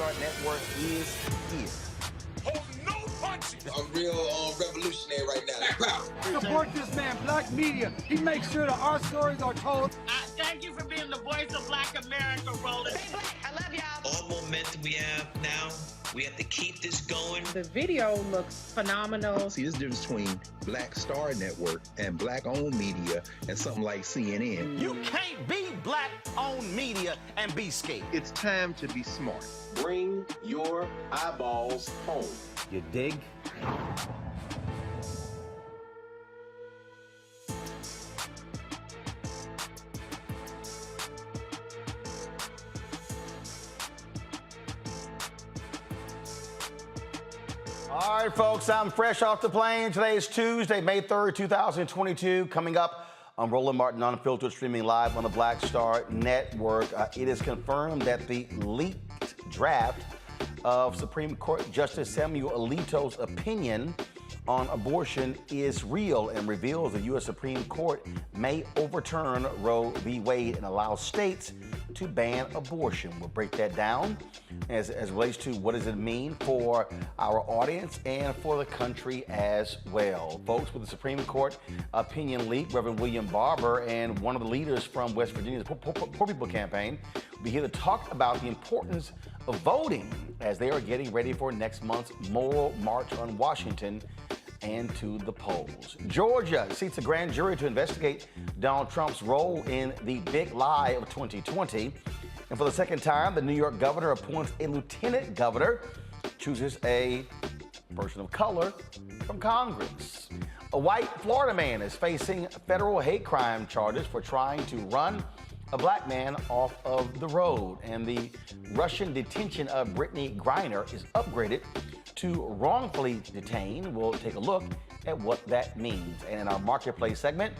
Start Network is here. Hold no punches. I'm real revolutionary right now. Support this man, Black Media. He makes sure that our stories are told. Thank you for being the voice of Black America, Roland. Stay black. I love y'all. All momentum we have now, we have to keep this going. The video looks phenomenal. See, there's a difference between Black Star Network and Black-owned media and something like CNN. You can't be Black-owned media and be scared. It's time to be smart. Bring your eyeballs home. You dig? All right, folks, I'm fresh off the plane. Today is Tuesday, May 3rd, 2022. Coming up on Roland Martin Unfiltered, streaming live on the Black Star Network. It is confirmed that the leaked draft of Supreme Court Justice Samuel Alito's opinion on abortion is real and reveals the U.S. Supreme Court may overturn Roe v. Wade and allow states to ban abortion. We'll break that down as it relates to what does it mean for our audience and for the country as well. Folks, with the Supreme Court opinion leak, Reverend William Barber and one of the leaders from West Virginia's Poor People campaign will be here to talk about the importance of voting as they are getting ready for next month's Moral March on Washington and to the polls. Georgia seats a grand jury to investigate Donald Trump's role in the big lie of 2020. And for the second time, the New York governor appoints a lieutenant governor, chooses a person of color from Congress. A white Florida man is facing federal hate crime charges for trying to run a black man off of the road. And the Russian detention of Brittany Griner is upgraded to wrongfully detained. We'll take a look at what that means. And in our marketplace segment,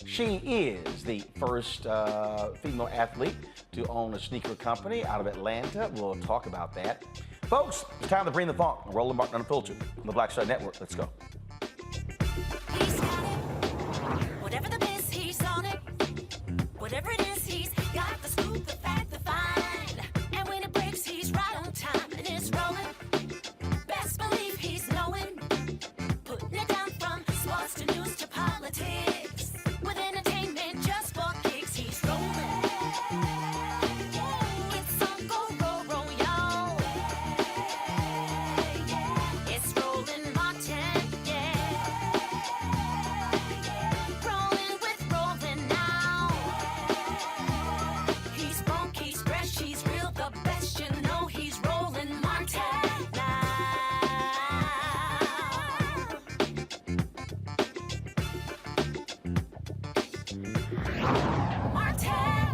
she is the first female athlete to own a sneaker company out of Atlanta. We'll talk about that. Folks, it's time to bring the funk. Roland Martin Unfiltered on the Black Star Network. Let's go. He's got it. Whatever the miss, he's on it. Whatever it is, he's got the scoop, the fact, the find. And when it breaks, he's right on time and it's rolling. Best believe he's knowing. Putting it down from sports to news to politics. With entertainment just for kicks, he's rolling. It's on go, roll, y'all. It's Roland Martin, yeah. Rolling with Roland now. He's funk, he's fresh, he's real, the best, you know he's Roland Martin now. Martin!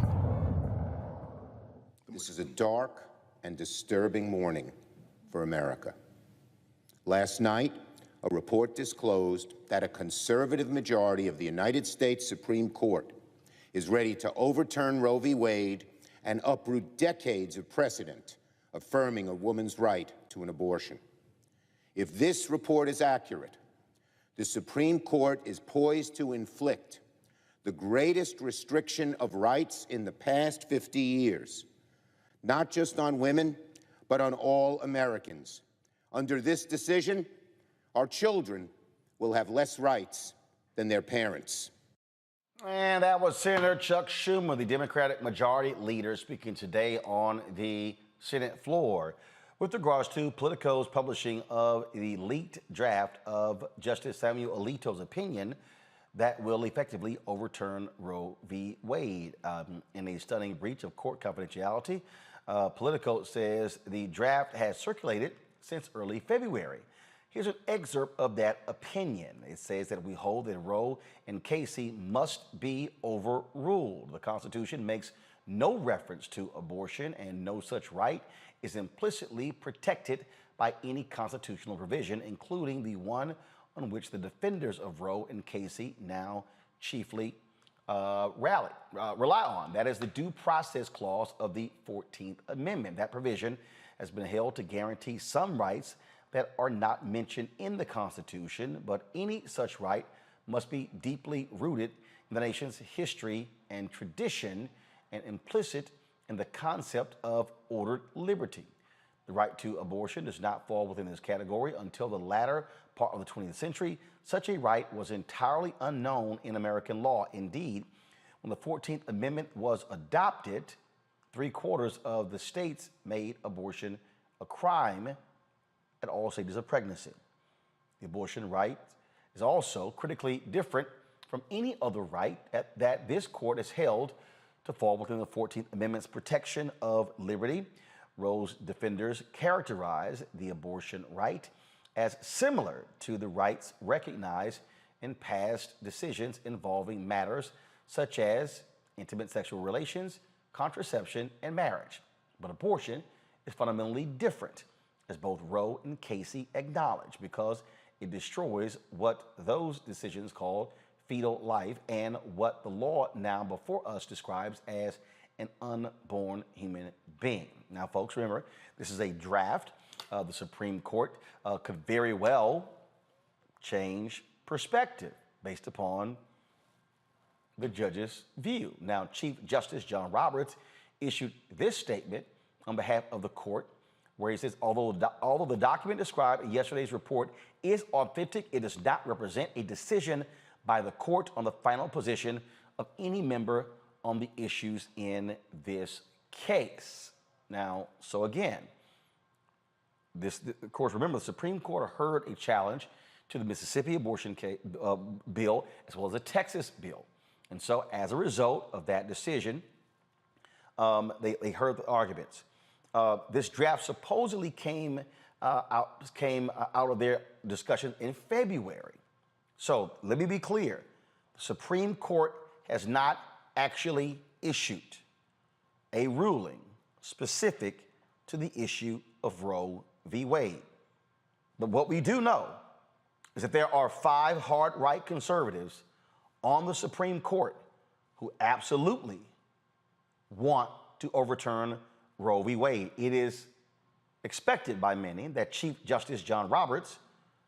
This is a dark and disturbing morning for America. Last night, a report disclosed that a conservative majority of the United States Supreme Court is ready to overturn Roe v. Wade and uproot decades of precedent affirming a woman's right to an abortion. If this report is accurate, the Supreme Court is poised to inflict the greatest restriction of rights in the past 50 years, not just on women, but on all Americans. Under this decision, our children will have less rights than their parents. And that was Senator Chuck Schumer, the Democratic Majority Leader, speaking today on the Senate floor with regards to Politico's publishing of the leaked draft of Justice Samuel Alito's opinion that will effectively overturn Roe v. Wade in a stunning breach of court confidentiality. Politico says the draft has circulated since early February. Here's an excerpt of that opinion. It says that we hold that Roe and Casey must be overruled. The Constitution makes no reference to abortion, and no such right is implicitly protected by any constitutional provision, including the one on which the defenders of Roe and Casey now chiefly rely on. That is the Due Process Clause of the 14th Amendment. That provision has been held to guarantee some rights that are not mentioned in the Constitution, but any such right must be deeply rooted in the nation's history and tradition and implicit in the concept of ordered liberty. The right to abortion does not fall within this category. Until the latter part of the 20th century, such a right was entirely unknown in American law. Indeed, when the 14th Amendment was adopted, 3/4 of the states made abortion a crime at all stages of pregnancy. The abortion right is also critically different from any other right that this court has held to fall within the 14th Amendment's protection of liberty. Roe's defenders characterize the abortion right as similar to the rights recognized in past decisions involving matters such as intimate sexual relations, contraception, and marriage. But abortion is fundamentally different, as both Roe and Casey acknowledge, because it destroys what those decisions call fetal life and what the law now before us describes as an unborn human being. Now, folks, remember, this is a draft. The Supreme Court could very well change perspective based upon the judge's view. Now, Chief Justice John Roberts issued this statement on behalf of the court, where he says, although the document described in yesterday's report is authentic, it does not represent a decision by the court on the final position of any member on the issues in this case. Now, so again, of course, remember, the Supreme Court heard a challenge to the Mississippi abortion bill as well as a Texas bill. And so as a result of that decision, they heard the arguments. This draft supposedly came out of their discussion in February. So let me be clear. The Supreme Court has not actually issued a ruling specific to the issue of Roe v. Wade. But what we do know is that there are 5 hard right conservatives on the Supreme Court who absolutely want to overturn Roe v. Wade. It is expected by many that Chief Justice John Roberts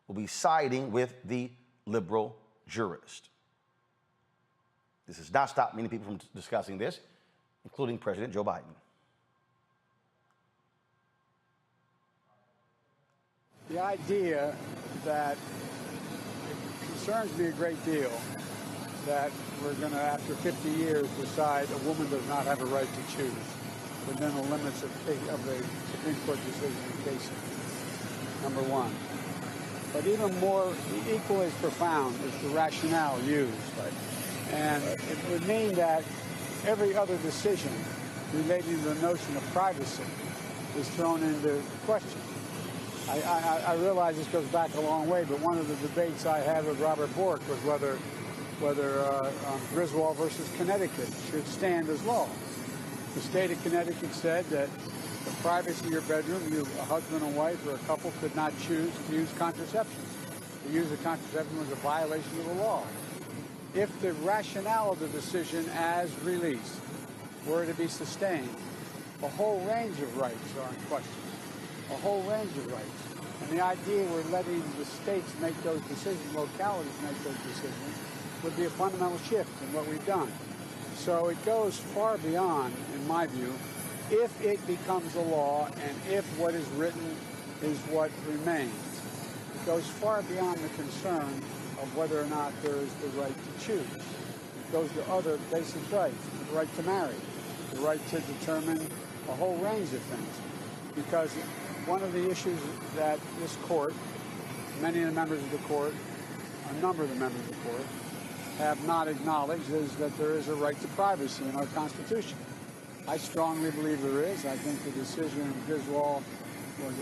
will be siding with the liberal jurist. This has not stopped many people from discussing this, including President Joe Biden. The idea that it concerns me a great deal that we're going to, after 50 years, decide a woman does not have a right to choose within the limits of the Supreme Court decision in Casey, number one. But even more, equally as profound is the rationale used. Right. And it would mean that every other decision relating to the notion of privacy is thrown into question. I realize this goes back a long way, but one of the debates I had with Robert Bork was whether Griswold versus Connecticut should stand as law. The state of Connecticut said that the privacy of your bedroom, a husband and wife or a couple could not choose to use contraception. To use the contraception was a violation of the law. If the rationale of the decision as released were to be sustained, a whole range of rights are in question. A whole range of rights. And the idea we're letting the states make those decisions, localities make those decisions, would be a fundamental shift in what we've done. So it goes far beyond, in my view, if it becomes a law and if what is written is what remains. It goes far beyond the concern of whether or not there is the right to choose. It goes to other basic rights, the right to marry, the right to determine a whole range of things. Because one of the issues that this court, many of the members of the court, a number of the members of the court, have not acknowledged is that there is a right to privacy in our Constitution. I strongly believe there is. I think the decision in Griswold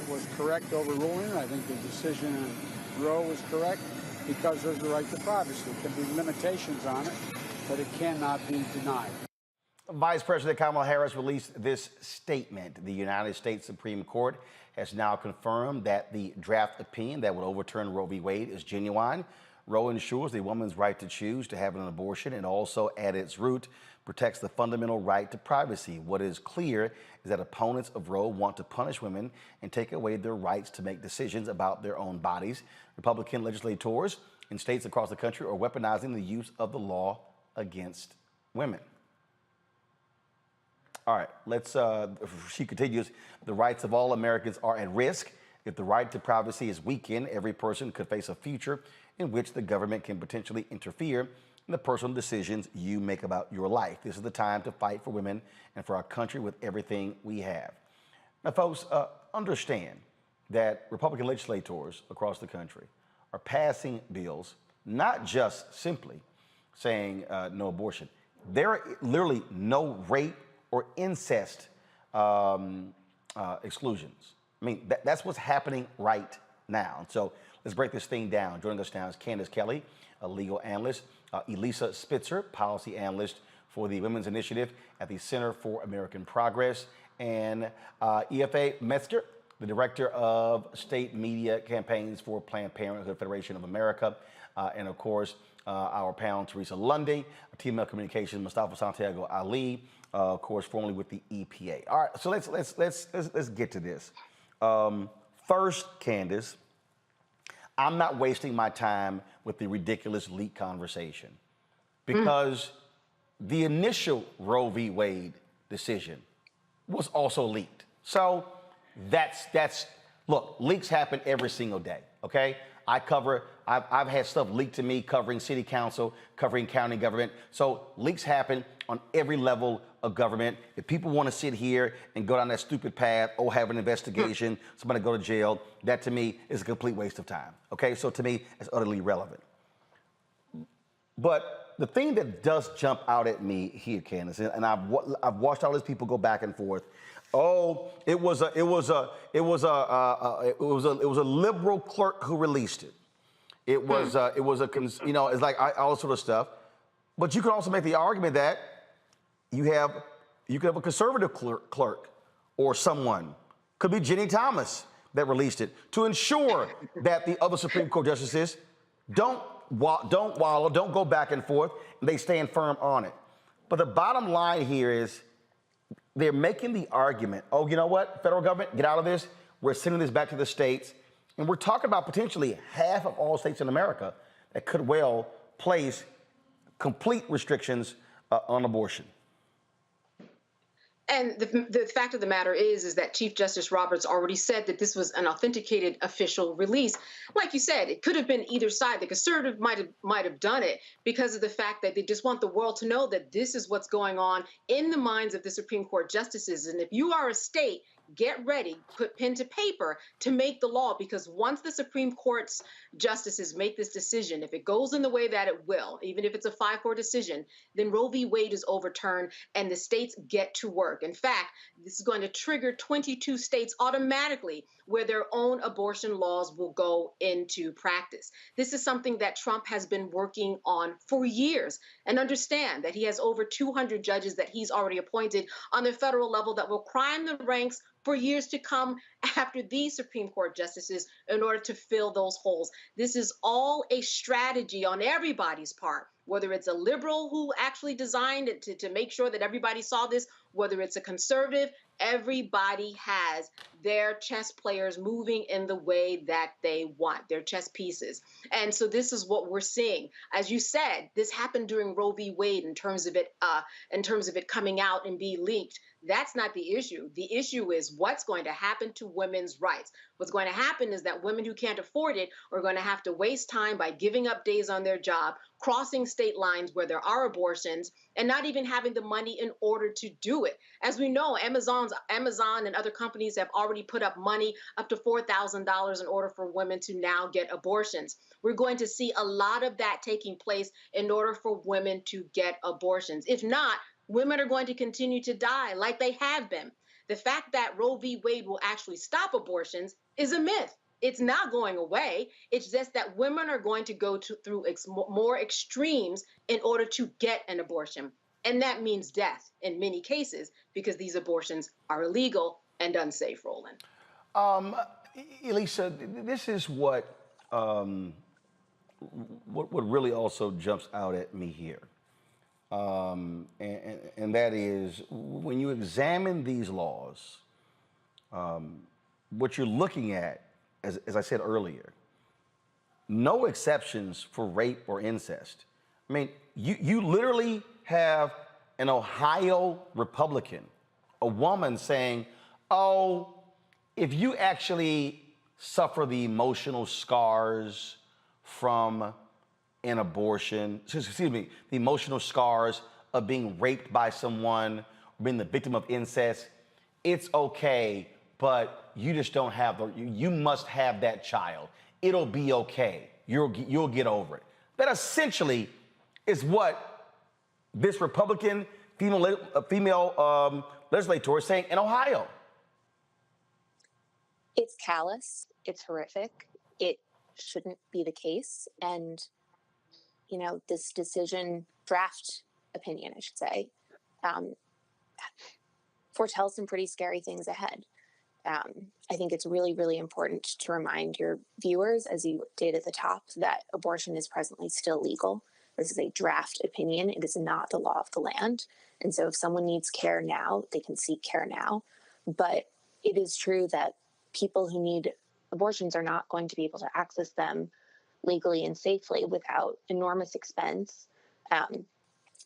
was correct overruling. I think the decision in Roe was correct because there's a right to privacy. There can be limitations on it, but it cannot be denied. Vice President Kamala Harris released this statement. The United States Supreme Court has now confirmed that the draft opinion that would overturn Roe v. Wade is genuine. Roe ensures the woman's right to choose to have an abortion and also, at its root, protects the fundamental right to privacy. What is clear is that opponents of Roe want to punish women and take away their rights to make decisions about their own bodies. Republican legislators in states across the country are weaponizing the use of the law against women. All right, let's, she continues, the rights of all Americans are at risk. If the right to privacy is weakened, every person could face a future in which the government can potentially interfere in the personal decisions you make about your life. This is the time to fight for women and for our country with everything we have. Now, folks, understand that Republican legislators across the country are passing bills, not just simply saying no abortion. There are literally no rape or incest exclusions. I mean, that's what's happening right now. So let's break this thing down. Joining us now is Candace Kelly, a legal analyst, Elisa Spitzer, policy analyst for the Women's Initiative at the Center for American Progress, and EFA Metzger, the director of state media campaigns for Planned Parenthood Federation of America, and of course, our panel, Teresa Lundy, TML Communications, Mustafa Santiago Ali, of course, formerly with the EPA. All right, so let's get to this. First, Candace, I'm not wasting my time with the ridiculous leak conversation because the initial Roe v. Wade decision was also leaked. So look, leaks happen every single day, okay? I've had stuff leaked to me covering city council, covering county government. So leaks happen on every level of government. If people want to sit here and go down that stupid path, have an investigation, somebody go to jail, that to me is a complete waste of time, okay? So to me, it's utterly irrelevant. But the thing that does jump out at me here, Candace, and I've watched all these people go back and forth. Oh, it was a liberal clerk who released it. It was it's like all sort of stuff. But you could also make the argument that you could have a conservative clerk or someone, could be Ginny Thomas, that released it to ensure that the other Supreme Court justices don't wallow, don't go back and forth, and they stand firm on it. But the bottom line here is they're making the argument, you know what, federal government, get out of this. We're sending this back to the states. And we're talking about potentially half of all states in America that could well place complete restrictions on abortion. And the fact of the matter is that Chief Justice Roberts already said that this was an authenticated official release. Like you said, it could have been either side. The conservative might have done it because of the fact that they just want the world to know that this is what's going on in the minds of the Supreme Court justices. And if you are a state, get ready, put pen to paper to make the law, because once the Supreme Court's justices make this decision, if it goes in the way that it will, even if it's a 5-4 decision, then Roe v. Wade is overturned and the states get to work. In fact, this is going to trigger 22 states automatically where their own abortion laws will go into practice. This is something that Trump has been working on for years, and understand that he has over 200 judges that he's already appointed on the federal level that will climb the ranks for years to come after these Supreme Court justices in order to fill those holes. This is all a strategy on everybody's part, whether it's a liberal who actually designed it to make sure that everybody saw this, whether it's a conservative. Everybody has their chess players moving in the way that they want, their chess pieces. And so this is what we're seeing. As you said, this happened during Roe v. Wade in terms of it coming out and being leaked. That's not the issue. The issue is what's going to happen to women's rights. What's going to happen is that women who can't afford it are going to have to waste time by giving up days on their job, crossing state lines where there are abortions, and not even having the money in order to do it. As we know, Amazon and other companies have already put up money up to $4,000 in order for women to now get abortions. We're going to see a lot of that taking place in order for women to get abortions. If not, women are going to continue to die like they have been. The fact that Roe v. Wade will actually stop abortions is a myth. It's not going away. It's just that women are going to go through more extremes in order to get an abortion. And that means death in many cases, because these abortions are illegal and unsafe, Roland. Elisa, this is what really also jumps out at me here. And that is, when you examine these laws, what you're looking at, as I said earlier, no exceptions for rape or incest. I mean, you literally have an Ohio Republican a woman saying, oh, if you actually suffer the emotional scars from an abortion, excuse me, the emotional scars of being raped by someone, being the victim of incest, it's okay, but you just don't have you must have that child. It'll be okay. You'll get over it. That essentially is what this Republican female legislator is saying in Ohio. It's callous. It's horrific. It shouldn't be the case. And, this draft opinion, I should say, foretells some pretty scary things ahead. I think it's really, really important to remind your viewers, as you did at the top, that abortion is presently still legal. This is a draft opinion. It is not the law of the land. And so if someone needs care now, they can seek care now. But it is true that people who need abortions are not going to be able to access them legally and safely without enormous expense,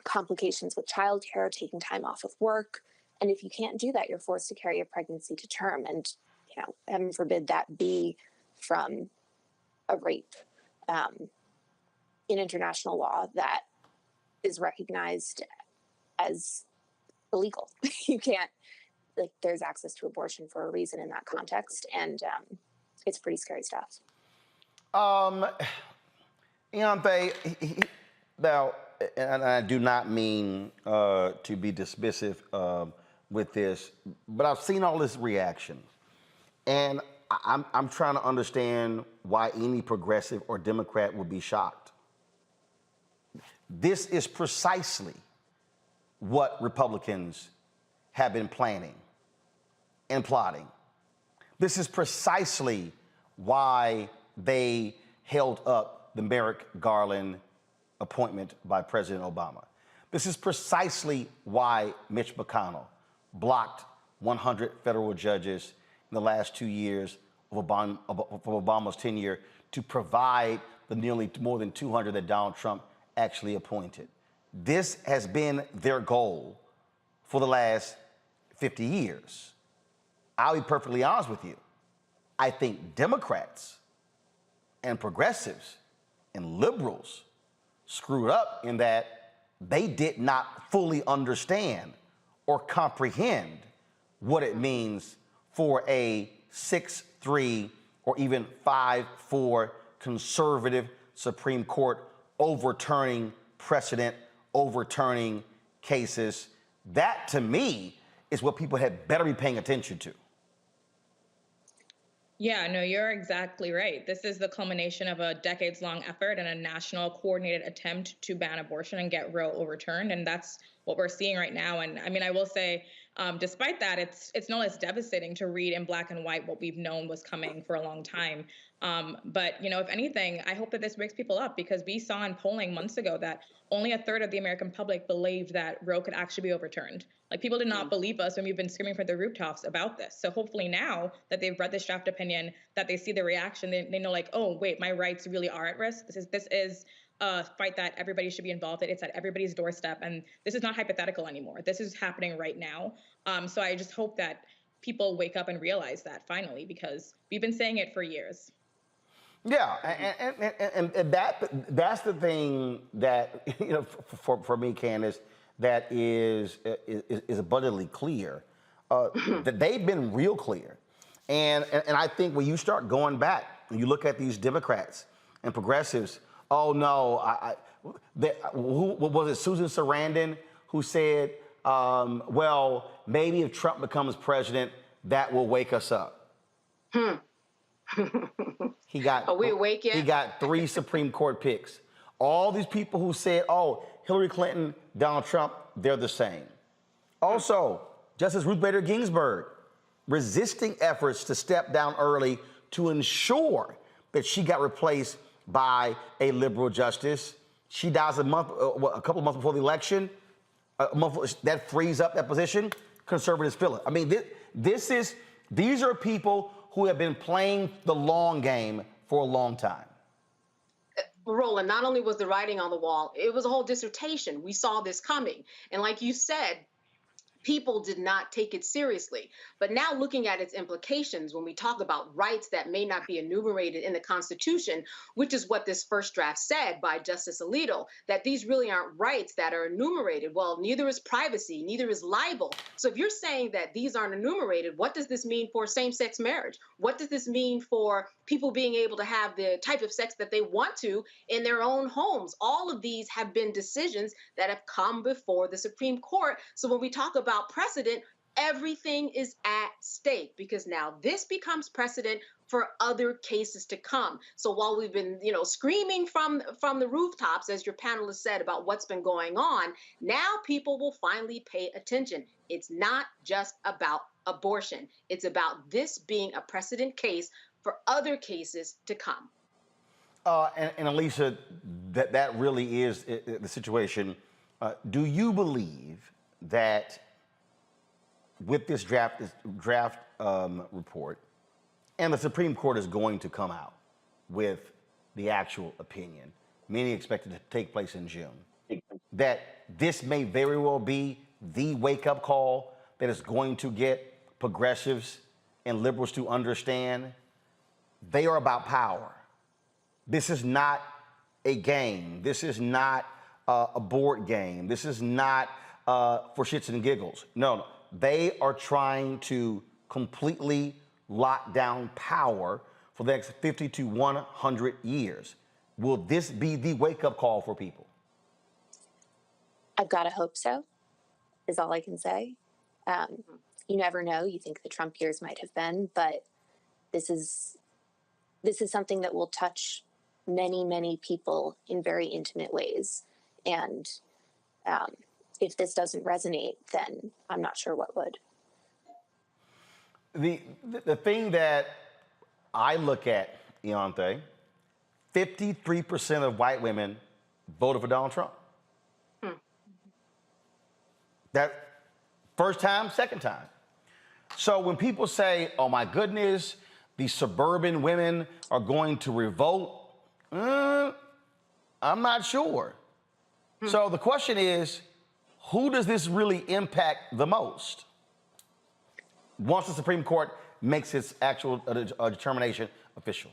complications with childcare, taking time off of work. And if you can't do that, you're forced to carry a pregnancy to term. And, heaven forbid that be from a rape in international law that is recognized as illegal. You can't, there's access to abortion for a reason in that context. And it's pretty scary stuff. Now, and I do not mean to be dismissive with this, but I've seen all this reaction, and I'm trying to understand why any progressive or Democrat would be shocked. This is precisely what Republicans have been planning and plotting. This is precisely why they held up the Merrick Garland appointment by President Obama. This is precisely why Mitch McConnell blocked 100 federal judges in the last 2 years of Obama's tenure to provide the nearly more than 200 that Donald Trump actually appointed. This has been their goal for the last 50 years. I'll be perfectly honest with you. I think Democrats and progressives and liberals screwed up in that they did not fully understand or comprehend what it means for a 6-3 or even 5-4 conservative Supreme Court overturning precedent, overturning cases. That, to me, is what people had better be paying attention to. Yeah, no, you're exactly right. This is the culmination of a decades-long effort and a national coordinated attempt to ban abortion and get Roe overturned. And that's what we're seeing right now. And I mean, I will say, despite that, it's no less devastating to read in black and white what we've known was coming for a long time. But, if anything, I hope that this wakes people up, because we saw in polling months ago that only 1/3 of the American public believed that Roe could actually be overturned. Like, people did not believe us when we've been screaming from the rooftops about this. So hopefully now that they've read this draft opinion, that they see the reaction, they know, like, oh, wait, my rights really are at risk. This is a fight that everybody should be involved in. It's at everybody's doorstep. And this is not hypothetical anymore. This is happening right now. So I just hope that people wake up and realize that finally, because we've been saying it for years. Yeah, and that's the thing that, for me, Candace, that is abundantly clear. That they've been real clear. And I think when you start going back, and you look at these Democrats and progressives, oh no, who was it, Susan Sarandon, who said, well, maybe if Trump becomes president, that will wake us up. He got, are we awake yet? He got 3 Supreme Court picks. All these people who said, oh, Hillary Clinton, Donald Trump, they're the same. Also, Justice Ruth Bader Ginsburg resisting efforts to step down early to ensure that she got replaced by a liberal justice. She dies a couple of months before the election. That frees up that position. Conservatives fill it. I mean, these are people who have been playing the long game for a long time. Roland, not only was the writing on the wall, it was a whole dissertation. We saw this coming. And like you said, people did not take it seriously. But now looking at its implications, when we talk about rights that may not be enumerated in the Constitution, which is what this first draft said by Justice Alito, that these really aren't rights that are enumerated. Well, neither is privacy, neither is libel. So if you're saying that these aren't enumerated, what does this mean for same-sex marriage? What does this mean for people being able to have the type of sex that they want to in their own homes? All of these have been decisions that have come before the Supreme Court. So when we talk about precedent, everything is at stake, because now this becomes precedent for other cases to come. So while we've been, screaming from the rooftops, as your panelists said, about what's been going on, now people will finally pay attention. It's not just about abortion. It's about this being a precedent case for other cases to come. And Elisa, that really is the situation. Do you believe that with this draft report, and the Supreme Court is going to come out with the actual opinion, many expect it to take place in June, that this may very well be the wake-up call that is going to get progressives and liberals to understand they are about power. This is not a game. This is not a board game. This is not for shits and giggles. No, they are trying to completely lock down power for the next 50 to 100 years. Will this be the wake-up call for people? I've got to hope so, is all I can say. You never know. You think the Trump years might have been, but this is something that will touch many, many people in very intimate ways. And if this doesn't resonate, then I'm not sure what would. The thing that I look at, Iante, 53% of white women voted for Donald Trump. That first time, second time. So when people say, oh my goodness, the suburban women are going to revolt, I'm not sure. So the question is, who does this really impact the most once the Supreme Court makes its actual determination official?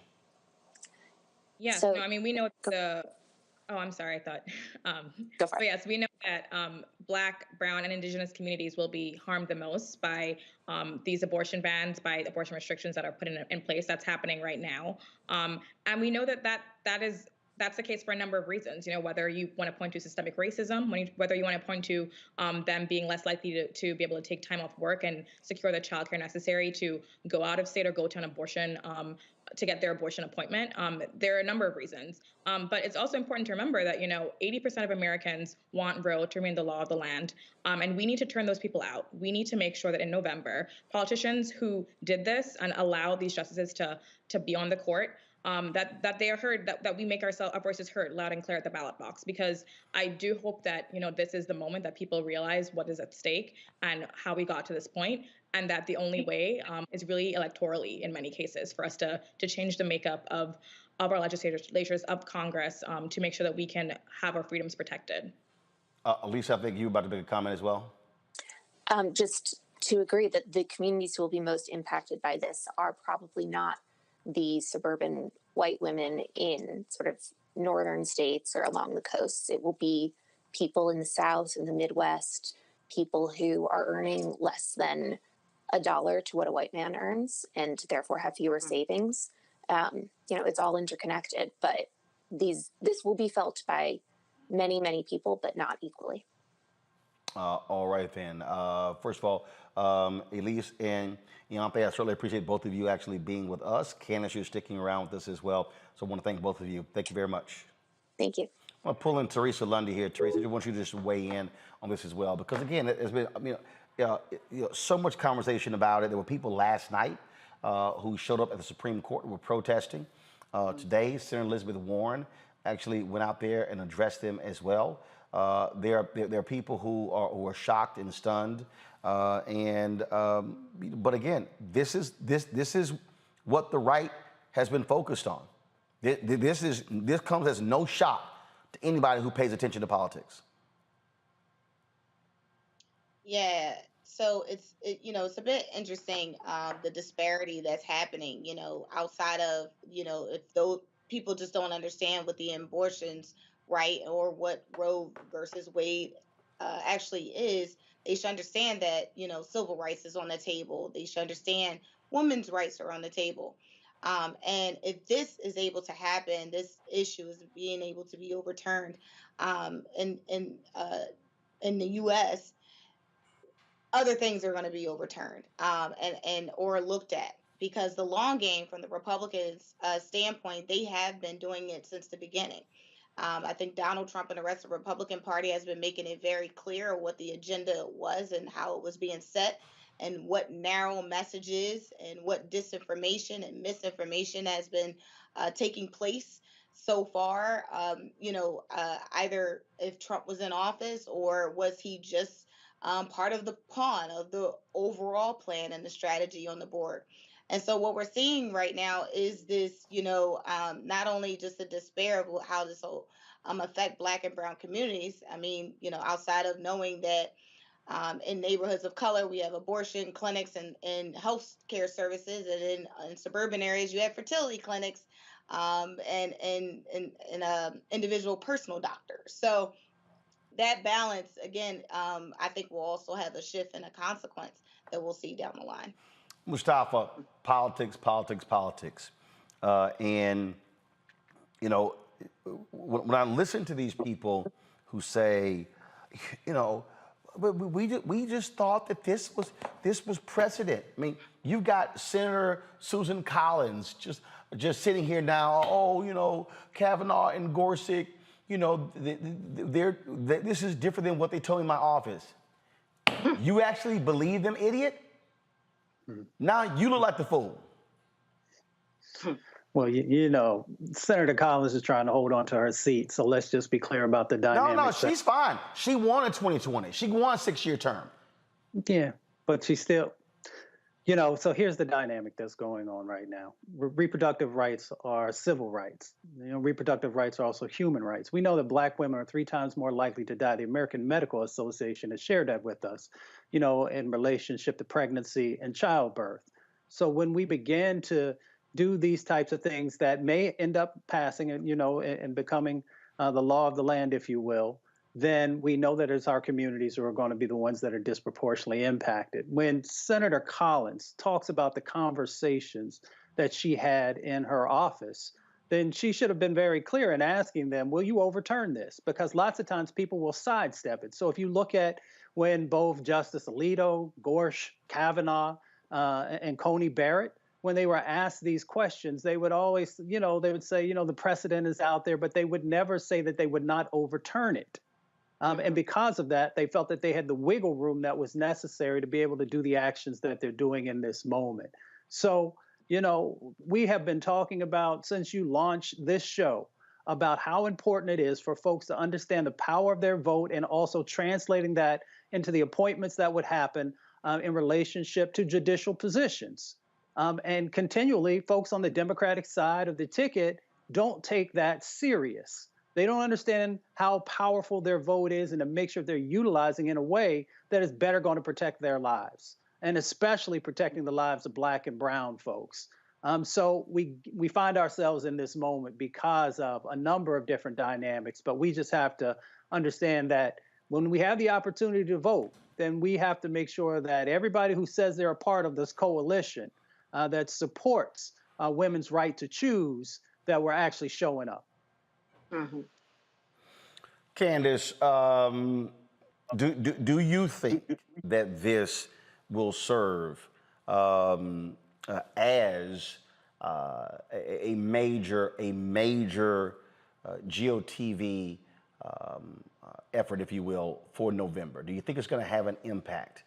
Yeah, So- no, I mean, we know oh, I'm sorry, I thought. Go for it. But yes, we know that Black, Brown, and Indigenous communities will be harmed the most by these abortion bans, by abortion restrictions that are put in place. That's happening right now. And we know that's the case for a number of reasons. Whether you want to point to systemic racism, whether you want to point to them being less likely to be able to take time off work and secure the childcare necessary to go out of state or go to an abortion to get their abortion appointment. There are a number of reasons. But it's also important to remember that, 80% of Americans want Roe to remain the law of the land. And we need to turn those people out. We need to make sure that in November, politicians who did this and allow these justices to be on the court, that they are heard, that we make our voices heard loud and clear at the ballot box. Because I do hope that, this is the moment that people realize what is at stake and how we got to this point, and that the only way is really electorally in many cases for us to change the makeup of our legislatures, of Congress, to make sure that we can have our freedoms protected. Elisa, I think you were about to make a comment as well. Just to agree that the communities who will be most impacted by this are probably not the suburban white women in sort of northern states or along the coasts. It will be people in the South and the Midwest, people who are earning less than $1 to what a white man earns and therefore have fewer savings. It's all interconnected, but this will be felt by many, many people, but not equally. All right, then. First of all, Elise and Iante, I certainly appreciate both of you actually being with us. Candace, you're sticking around with us as well. So I want to thank both of you. Thank you very much. Thank you. I want to pull in Teresa Lundy here. Teresa, I want you to just weigh in on this as well, because again, there's been so much conversation about it. There were people last night who showed up at the Supreme Court and were protesting. Today, Senator Elizabeth Warren actually went out there and addressed them as well. There are people who are shocked and stunned, but again, this is what the right has been focused on. This comes as no shock to anybody who pays attention to politics. Yeah. So it's a bit interesting, the disparity that's happening, outside of, if those people just don't understand what the abortions, right, or what Roe versus Wade actually is. They should understand that, civil rights is on the table. They should understand women's rights are on the table. And if this is able to happen, this issue is being able to be overturned in the U.S., other things are going to be overturned and or looked at, because the long game from the Republicans' standpoint, they have been doing it since the beginning. I think Donald Trump and the rest of the Republican Party has been making it very clear what the agenda was and how it was being set, and what narrow messages and what disinformation and misinformation has been taking place so far. Either if Trump was in office, or was he just part of the pawn of the overall plan and the strategy on the board. And so what we're seeing right now is this, not only just the despair of how this will affect Black and Brown communities. I mean, outside of knowing that in neighborhoods of color, we have abortion clinics and health care services, and in suburban areas, you have fertility clinics and individual personal doctors. So that balance, again, I think will also have a shift and a consequence that we'll see down the line. Mustafa, politics. And, when I listen to these people who say, we just thought that this was precedent. I mean, you've got Senator Susan Collins just sitting here now. Kavanaugh and Gorsuch, this is different than what they told me in my office. You actually believe them, idiot? Now you look like the fool. Well, Senator Collins is trying to hold on to her seat, so let's just be clear about the dynamic. No, she's fine. She won in 2020. She won a 6-year term. Yeah, but she's still, so here's the dynamic that's going on right now. Reproductive rights are civil rights. Reproductive rights are also human rights. We know that Black women are 3 times more likely to die. The American Medical Association has shared that with us, in relationship to pregnancy and childbirth. So when we begin to do these types of things that may end up passing and becoming the law of the land, if you will, then we know that it's our communities who are going to be the ones that are disproportionately impacted. When Senator Collins talks about the conversations that she had in her office, then she should have been very clear in asking them, will you overturn this? Because lots of times people will sidestep it. So if you look at when both Justice Alito, Gorsuch, Kavanaugh, and Coney Barrett, when they were asked these questions, they would always, they would say, the precedent is out there, but they would never say that they would not overturn it. And because of that, they felt that they had the wiggle room that was necessary to be able to do the actions that they're doing in this moment. So, we have been talking about, since you launched this show, about how important it is for folks to understand the power of their vote, and also translating that into the appointments that would happen in relationship to judicial positions. And continually, folks on the Democratic side of the ticket don't take that serious. They don't understand how powerful their vote is, and to make sure they're utilizing in a way that is better going to protect their lives, and especially protecting the lives of Black and Brown folks. So we find ourselves in this moment because of a number of different dynamics, but we just have to understand that when we have the opportunity to vote, then we have to make sure that everybody who says they're a part of this coalition that supports women's right to choose, that we're actually showing up. Mm-hmm. Candace, do you think that this will serve as a major GOTV effort, if you will, for November? Do you think it's going to have an impact?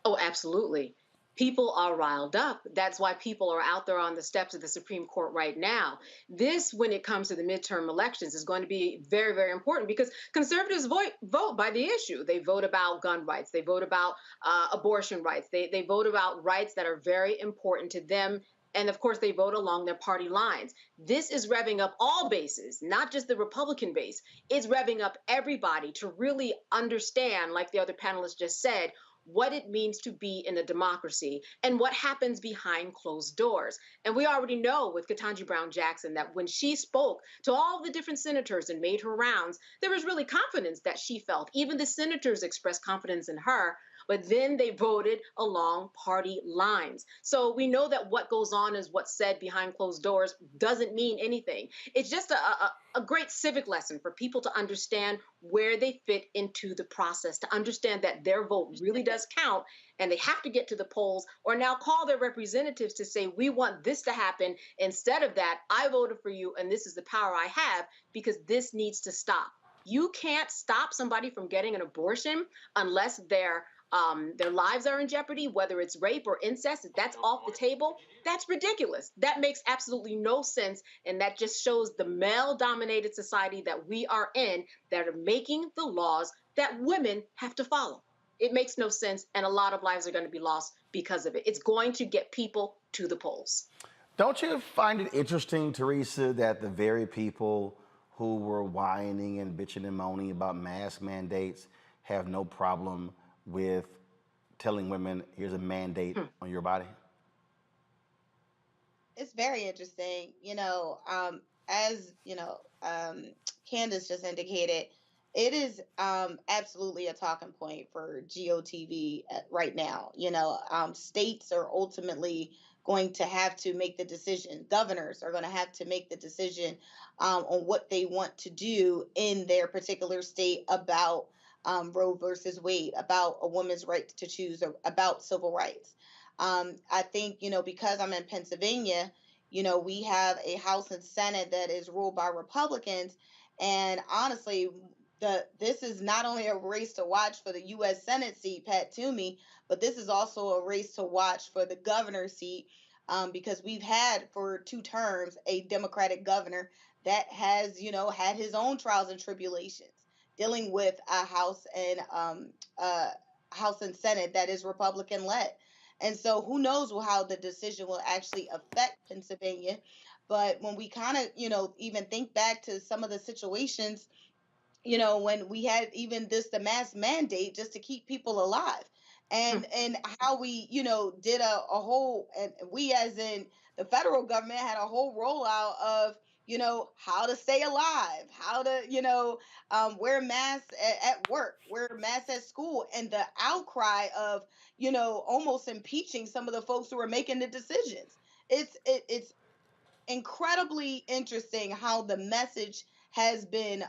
Oh, absolutely. People are riled up. That's why people are out there on the steps of the Supreme Court right now. This, when it comes to the midterm elections, is going to be very, very important, because conservatives vote by the issue. They vote about gun rights. They vote about abortion rights. They vote about rights that are very important to them And of course, they vote along their party lines. This is revving up all bases, not just the Republican base. It's revving up everybody to really understand, like the other panelists just said, what it means to be in a democracy and what happens behind closed doors. And we already know with Ketanji Brown Jackson that when she spoke to all the different senators and made her rounds, there was really confidence that she felt. Even the senators expressed confidence in her, but then they voted along party lines. So we know that what goes on is what's said behind closed doors doesn't mean anything. It's just a great civic lesson for people to understand where they fit into the process, to understand that their vote really does count and they have to get to the polls or now call their representatives to say, we want this to happen. Instead of that, I voted for you and this is the power I have because this needs to stop. You can't stop somebody from getting an abortion unless their lives are in jeopardy, whether it's rape or incest. If that's off the table, that's ridiculous. That makes absolutely no sense. And that just shows the male-dominated society that we are in that are making the laws that women have to follow. It makes no sense. And a lot of lives are going to be lost because of it. It's going to get people to the polls. Don't you find it interesting, Teresa, that the very people who were whining and bitching and moaning about mask mandates have no problem with telling women, here's a mandate on your body? It's very interesting. As Candace just indicated, it is absolutely a talking point for GOTV right now. States are ultimately going to have to make the decision. Governors are going to have to make the decision on what they want to do in their particular state about Roe versus Wade, about a woman's right to choose, or about civil rights. I think, because I'm in Pennsylvania, we have a House and Senate that is ruled by Republicans. And honestly, this is not only a race to watch for the U.S. Senate seat, Pat Toomey, but this is also a race to watch for the governor's seat, because we've had for 2 terms a Democratic governor that has, had his own trials and tribulations dealing with a House and Senate that is Republican led. And so who knows how the decision will actually affect Pennsylvania. But when we kind of, even think back to some of the situations, when we had even the mask mandate just to keep people alive, and how we, did a whole, and we as in the federal government had a whole rollout of, how to stay alive, how to, wear masks at work, wear masks at school, and the outcry of, almost impeaching some of the folks who are making the decisions. It's incredibly interesting how the message has been,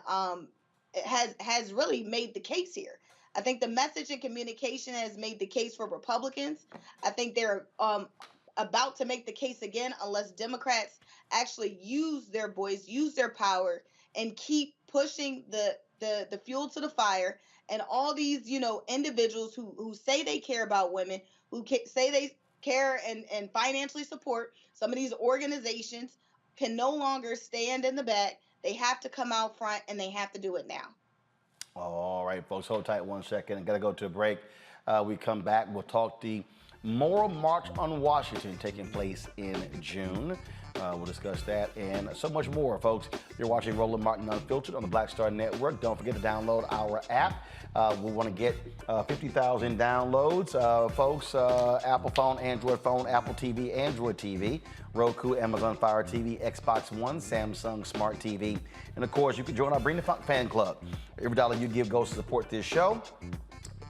has really made the case here. I think the message and communication has made the case for Republicans. I think they're about to make the case again unless Democrats actually use their voice, use their power, and keep pushing the fuel to the fire. And all these, individuals who say they care about women, who say they care and financially support some of these organizations, can no longer stand in the back. They have to come out front, and they have to do it now. All right, folks, hold tight 1 second. I got to go to a break. We come back, we'll talk the Moral March on Washington taking place in June. We'll discuss that and so much more, folks. You're watching Roland Martin Unfiltered on the Black Star Network. Don't forget to download our app. We want to get 50,000 downloads. Folks, Apple phone, Android phone, Apple TV, Android TV, Roku, Amazon Fire TV, Xbox One, Samsung Smart TV. And of course, you can join our Bring the Funk fan club. Every dollar you give goes to support this show.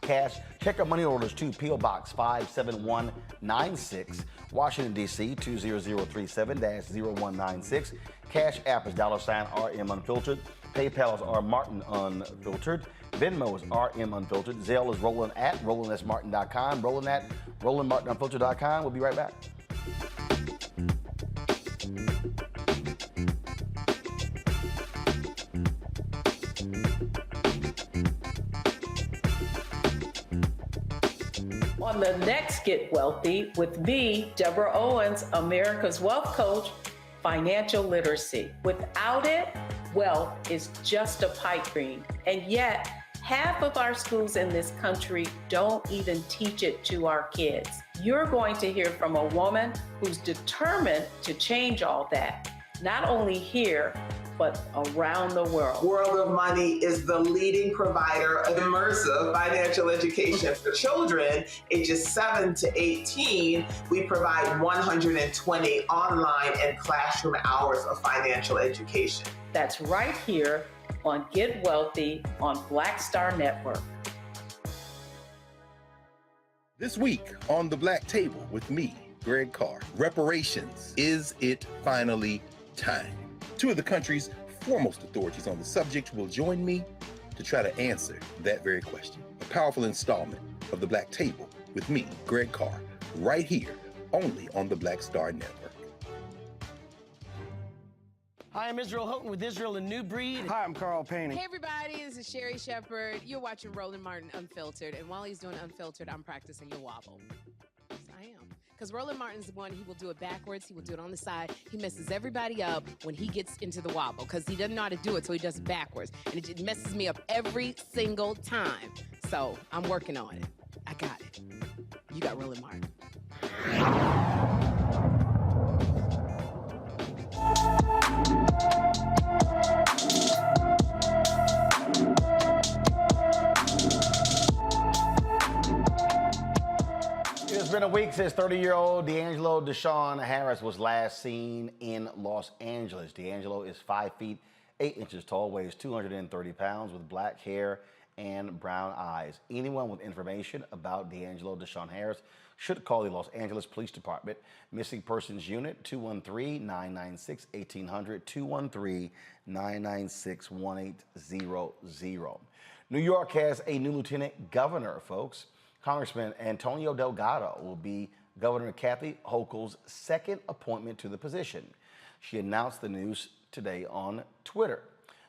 Cash. Check our money orders to P.O. Box 57196, Washington, D.C. 20037-0196. Cash App is $RM Unfiltered. PayPal is R Martin Unfiltered. Venmo is RM Unfiltered. Zelle is Roland@RolandSMartin.com. Roland@RolandMartinUnfiltered.com. We'll be right back. On the next Get Wealthy with me, Deborah Owens, America's Wealth Coach, financial literacy. Without it, wealth is just a pipe dream. And yet, Half of our schools in this country don't even teach it to our kids. You're going to hear from a woman who's determined to change all that, not only here, but around the world. World of Money is the leading provider of immersive financial education for children ages 7 to 18. We provide 120 online and classroom hours of financial education. That's right here on Get Wealthy on Black Star Network. This week on The Black Table with me, Greg Carr, reparations. Is it finally time? Two of the country's foremost authorities on the subject will join me to try to answer that very question. A powerful installment of The Black Table with me, Greg Carr, right here, only on the Black Star Network. Hi, I'm Israel Houghton with Israel and New Breed. Hi, I'm Carl Payne. Hey, everybody, this is Sherry Shepherd. You're watching Roland Martin Unfiltered, and while he's doing Unfiltered, I'm practicing your wobble. Yes, I am. Because Roland Martin's the one, he will do it backwards, he will do it on the side. He messes everybody up when he gets into the wobble, because he doesn't know how to do it, so he does it backwards. And it just messes me up every single time. So I'm working on it. I got it. You got Roland Martin. It's been a week since 30-year-old D'Angelo Deshaun Harris was last seen in Los Angeles. D'Angelo is 5 feet 8 inches tall, weighs 230 pounds, with black hair and brown eyes. Anyone with information about D'Angelo Deshaun Harris should call the Los Angeles Police Department. Missing Persons Unit, 213-996-1800, 213-996-1800. New York has a new lieutenant governor, folks. Congressman Antonio Delgado will be Governor Kathy Hochul's second appointment to the position. She announced the news today on Twitter.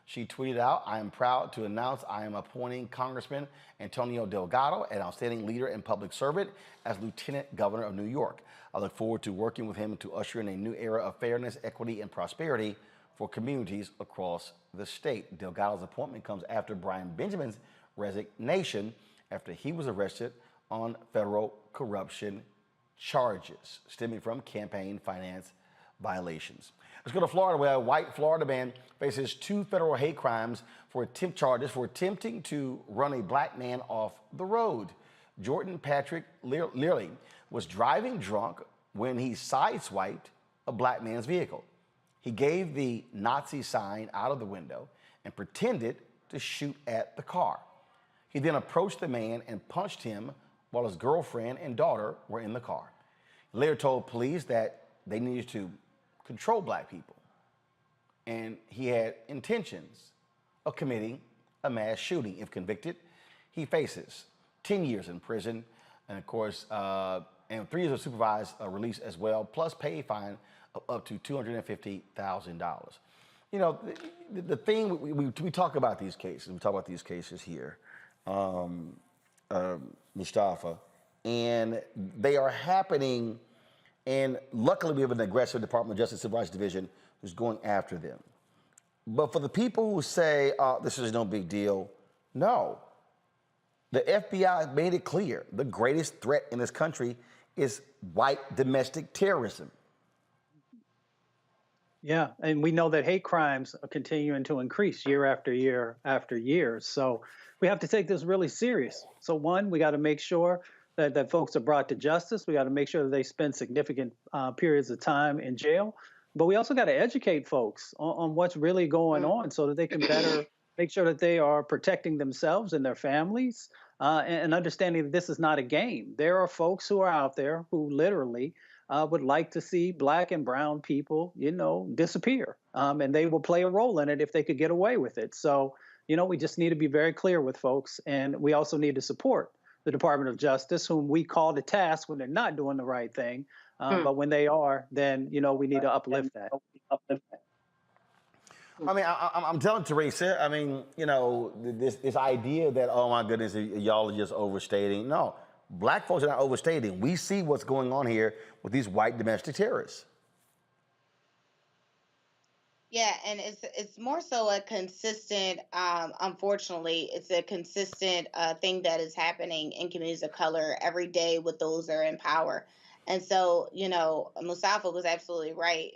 She tweeted out, "I am proud to announce I am appointing Congressman Antonio Delgado, an outstanding leader and public servant, as Lieutenant Governor of New York. I look forward to working with him to usher in a new era of fairness, equity, and prosperity for communities across the state." Delgado's appointment comes after Brian Benjamin's resignation after he was arrested on federal corruption charges stemming from campaign finance violations. Let's go to Florida, where a white Florida man faces 2 federal hate crimes for charges for attempting to run a black man off the road. Jordan Patrick Learley was driving drunk when he sideswiped a black man's vehicle. He gave the Nazi sign out of the window and pretended to shoot at the car. He then approached the man and punched him while his girlfriend and daughter were in the car. He later told police that they needed to control black people, and he had intentions of committing a mass shooting. If convicted, he faces 10 years in prison, and of course, and 3 years of supervised release as well, plus pay a fine of up to $250,000. You know, the thing, we talk about these cases, here, Mustafa, and they are happening, and luckily we have an aggressive Department of Justice Civil Rights Division who's going after them. But for the people who say, this is no big deal, no. The FBI made it clear the greatest threat in this country is white domestic terrorism. Yeah, and we know that hate crimes are continuing to increase year after year after year. So we have to take this really serious. So one, we got to make sure that folks are brought to justice. We got to make sure that they spend significant periods of time in jail. But we also got to educate folks on what's really going on so that they can better make sure that they are protecting themselves and their families and understanding that this is not a game. There are folks who are out there who literally would like to see black and brown people, disappear. And they will play a role in it if they could get away with it. So, we just need to be very clear with folks. And we also need to support the Department of Justice, whom we call to task when they're not doing the right thing. But when they are, then, we need to uplift that. I mean, I'm telling Teresa, I mean, this idea that, oh my goodness, y'all are just overstating. No, black folks are not overstating. We see what's going on here with these white domestic terrorists. Yeah, and it's more so a consistent. Unfortunately, it's a consistent thing that is happening in communities of color every day with those that are in power. And so, Mustafa was absolutely right.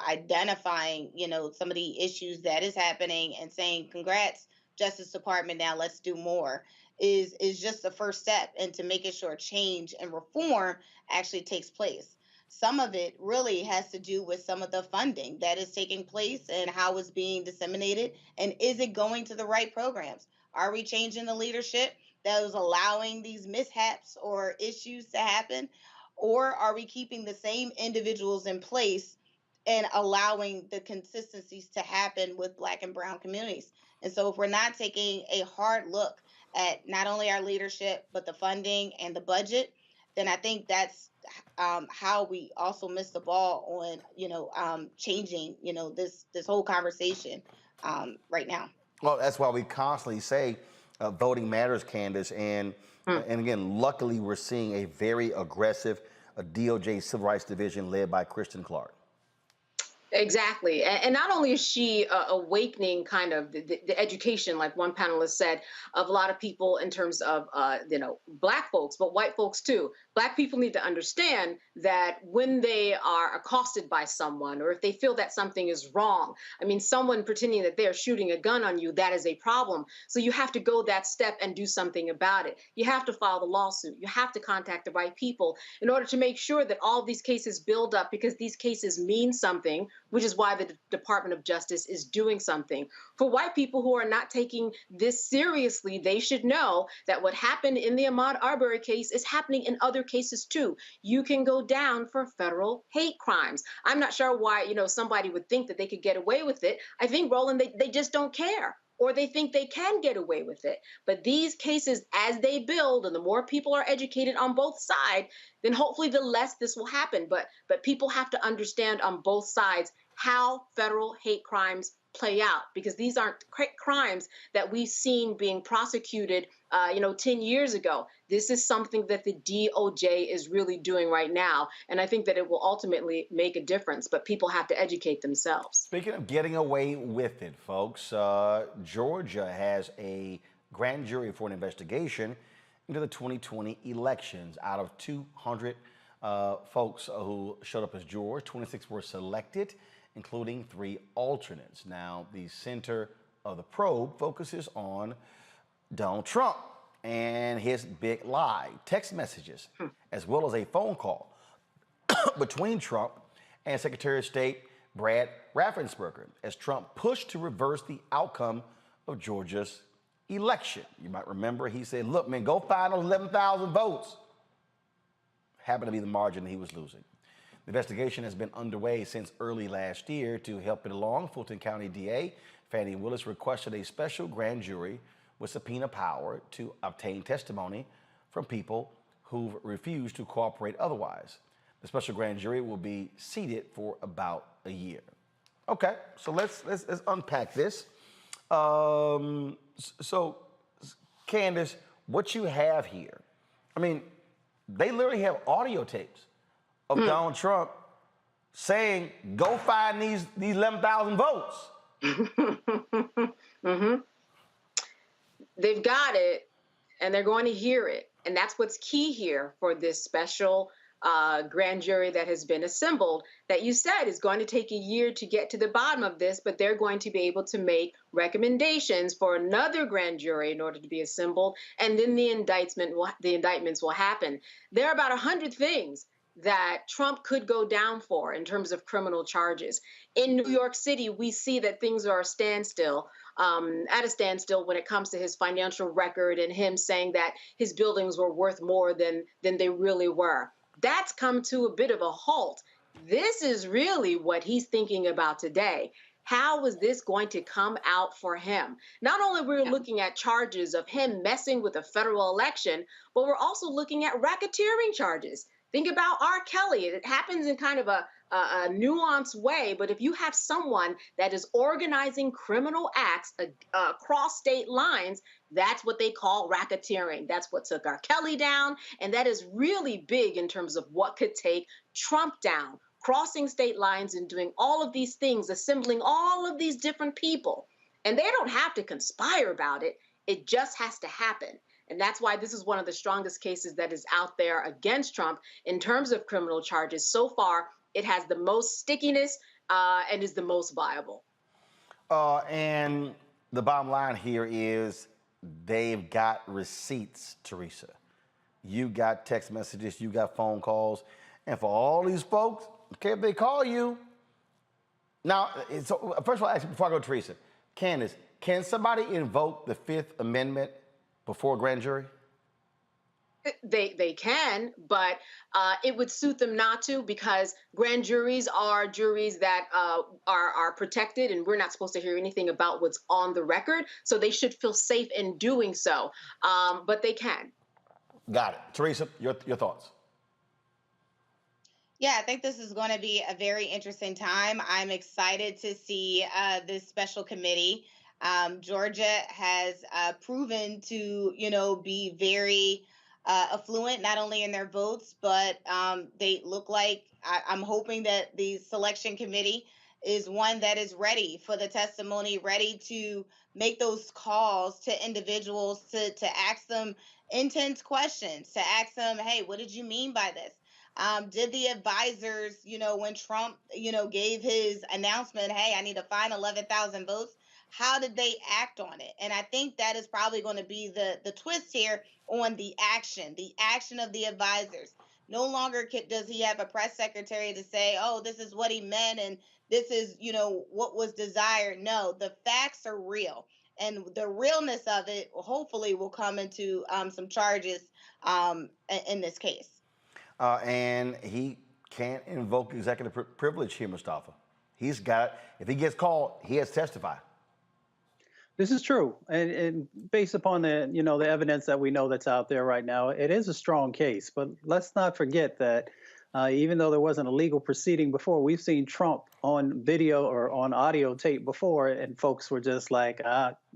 Identifying, some of the issues that is happening and saying, "Congrats, Justice Department. Now let's do more." Is just the first step into making sure change and reform actually takes place. Some of it really has to do with some of the funding that is taking place and how it's being disseminated. And is it going to the right programs? Are we changing the leadership that is allowing these mishaps or issues to happen? Or are we keeping the same individuals in place and allowing the consistencies to happen with Black and Brown communities? And so, if we're not taking a hard look at not only our leadership, but the funding and the budget, then I think that's how we also missed the ball on, changing, this whole conversation right now. Well, that's why we constantly say voting matters, Candace. And again, luckily, we're seeing a very aggressive DOJ Civil Rights Division led by Kristen Clark. Exactly. And not only is she awakening kind of the education, like one panelist said, of a lot of people in terms of, Black folks, but white folks too. Black people need to understand that when they are accosted by someone, or if they feel that something is wrong, I mean, someone pretending that they're shooting a gun on you, that is a problem. So you have to go that step and do something about it. You have to file the lawsuit. You have to contact the right people in order to make sure that all of these cases build up, because these cases mean something, which is why the Department of Justice is doing something. For white people who are not taking this seriously, they should know that what happened in the Ahmaud Arbery case is happening in other cases too. You can go down for federal hate crimes. I'm not sure why, somebody would think that they could get away with it. I think, Roland, they just don't care, or they think they can get away with it. But these cases, as they build and the more people are educated on both sides, then hopefully the less this will happen. But people have to understand on both sides how federal hate crimes play out, because these aren't crimes that we've seen being prosecuted, 10 years ago. This is something that the DOJ is really doing right now. And I think that it will ultimately make a difference, but people have to educate themselves. Speaking of getting away with it, folks, Georgia has a grand jury for an investigation into the 2020 elections. Out of 200 folks who showed up as jurors, 26 were selected, including 3 alternates. Now, the center of the probe focuses on Donald Trump and his big lie, text messages, as well as a phone call between Trump and Secretary of State Brad Raffensperger, as Trump pushed to reverse the outcome of Georgia's election. You might remember he said, look, man, go find those 11,000 votes. Happened to be the margin he was losing. The investigation has been underway since early last year. To help it along, Fulton County DA Fannie Willis requested a special grand jury with subpoena power to obtain testimony from people who've refused to cooperate otherwise. The special grand jury will be seated for about a year. Okay, so let's unpack this. So, Candace, what you have here, I mean, they literally have audio tapes of Donald Trump saying, go find these 11,000 votes. They've got it, and they're going to hear it. And that's what's key here for this special grand jury that has been assembled, that you said is going to take a year to get to the bottom of this, but they're going to be able to make recommendations for another grand jury in order to be assembled, and then the indictments will happen. There are about 100 things that Trump could go down for in terms of criminal charges. In New York City, we see that things are at a standstill when it comes to his financial record and him saying that his buildings were worth more than they really were. That's come to a bit of a halt. This is really what he's thinking about today. How is this going to come out for him? Not only we're looking at charges of him messing with a federal election, but we're also looking at racketeering charges. Think about R. Kelly. It happens in kind of a nuanced way, but if you have someone that is organizing criminal acts across state lines, that's what they call racketeering. That's what took R. Kelly down, and that is really big in terms of what could take Trump down. crossing state lines and doing all of these things, assembling all of these different people. And they don't have to conspire about it. It just has to happen. And that's why this is one of the strongest cases that is out there against Trump in terms of criminal charges. So far, it has the most stickiness and is the most viable. And the bottom line here is they've got receipts, Teresa. You got text messages, you got phone calls. And for all these folks, okay, if they call you. Now, so first of all, actually, before I go to Teresa, Candace, can somebody invoke the Fifth Amendment before a grand jury? They can, but it would suit them not to, because grand juries are juries that are protected, and we're not supposed to hear anything about what's on the record. So they should feel safe in doing so, but they can. Got it. Teresa, your thoughts? Yeah, I think this is going to be a very interesting time. I'm excited to see this special committee. Georgia has proven to, be very affluent, not only in their votes, but they look like, I'm hoping that the selection committee is one that is ready for the testimony, ready to make those calls to individuals, to ask them intense questions, to ask them, hey, what did you mean by this? Did the advisors, when Trump, gave his announcement, hey, I need to find 11,000 votes, how did they act on it? And I think that is probably going to be the twist here on the action of the advisors. No longer does he have a press secretary to say, oh, this is what he meant and this is, what was desired. No, the facts are real. And the realness of it, hopefully, will come into some charges in this case. And he can't invoke executive privilege here, Mustafa. He's got, if he gets called, he has to testify. This is true, and based upon the the evidence that we know that's out there right now, it is a strong case. But let's not forget that even though there wasn't a legal proceeding before, we've seen Trump on video or on audio tape before, and folks were just like,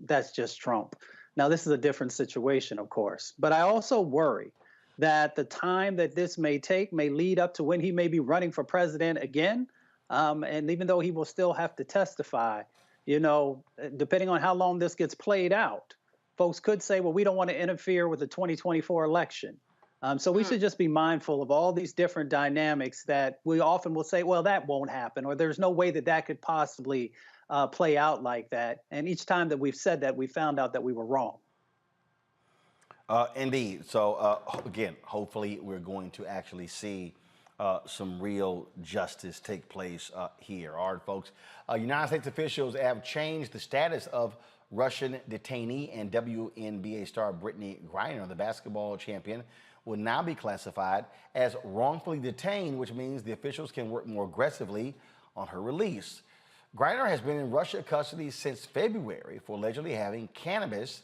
that's just Trump. Now, this is a different situation, of course. But I also worry that the time that this may take may lead up to when he may be running for president again. And even though he will still have to testify, depending on how long this gets played out, folks could say, well, we don't want to interfere with the 2024 election. So we should just be mindful of all these different dynamics that we often will say, well, that won't happen, or there's no way that could possibly play out like that. And each time that we've said that, we found out that we were wrong. Indeed. So again, hopefully we're going to actually see some real justice take place here. All right, folks. United States officials have changed the status of Russian detainee and WNBA star Brittany Griner, the basketball champion, will now be classified as wrongfully detained, which means the officials can work more aggressively on her release. Griner has been in Russia custody since February for allegedly having cannabis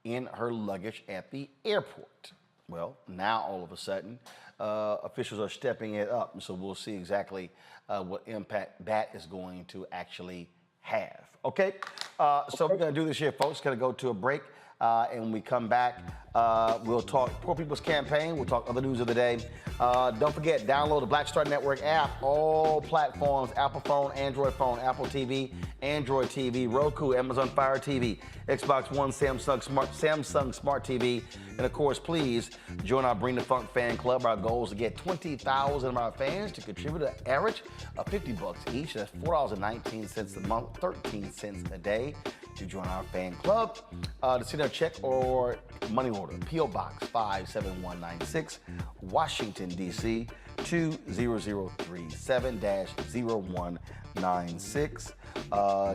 in her luggage at the airport. Well, now all of a sudden, officials are stepping it up, and so we'll see exactly what impact that is going to actually have. Okay, so we're going to do this here, folks. Going to go to a break, and when we come back, we'll talk Poor People's Campaign. We'll talk other news of the day. Don't forget, download the Black Star Network app. All platforms: Apple phone, Android phone, Apple TV, Android TV, Roku, Amazon Fire TV, Xbox One, Samsung Smart TV, and of course, please join our Bring the Funk fan club. Our goal is to get 20,000 of our fans to contribute an average of $50 each. That's $4.19 a month, 13 cents a day to join our fan club. To send a check or money order, P.O. Box 57196, Washington, D.C. 20037-0196.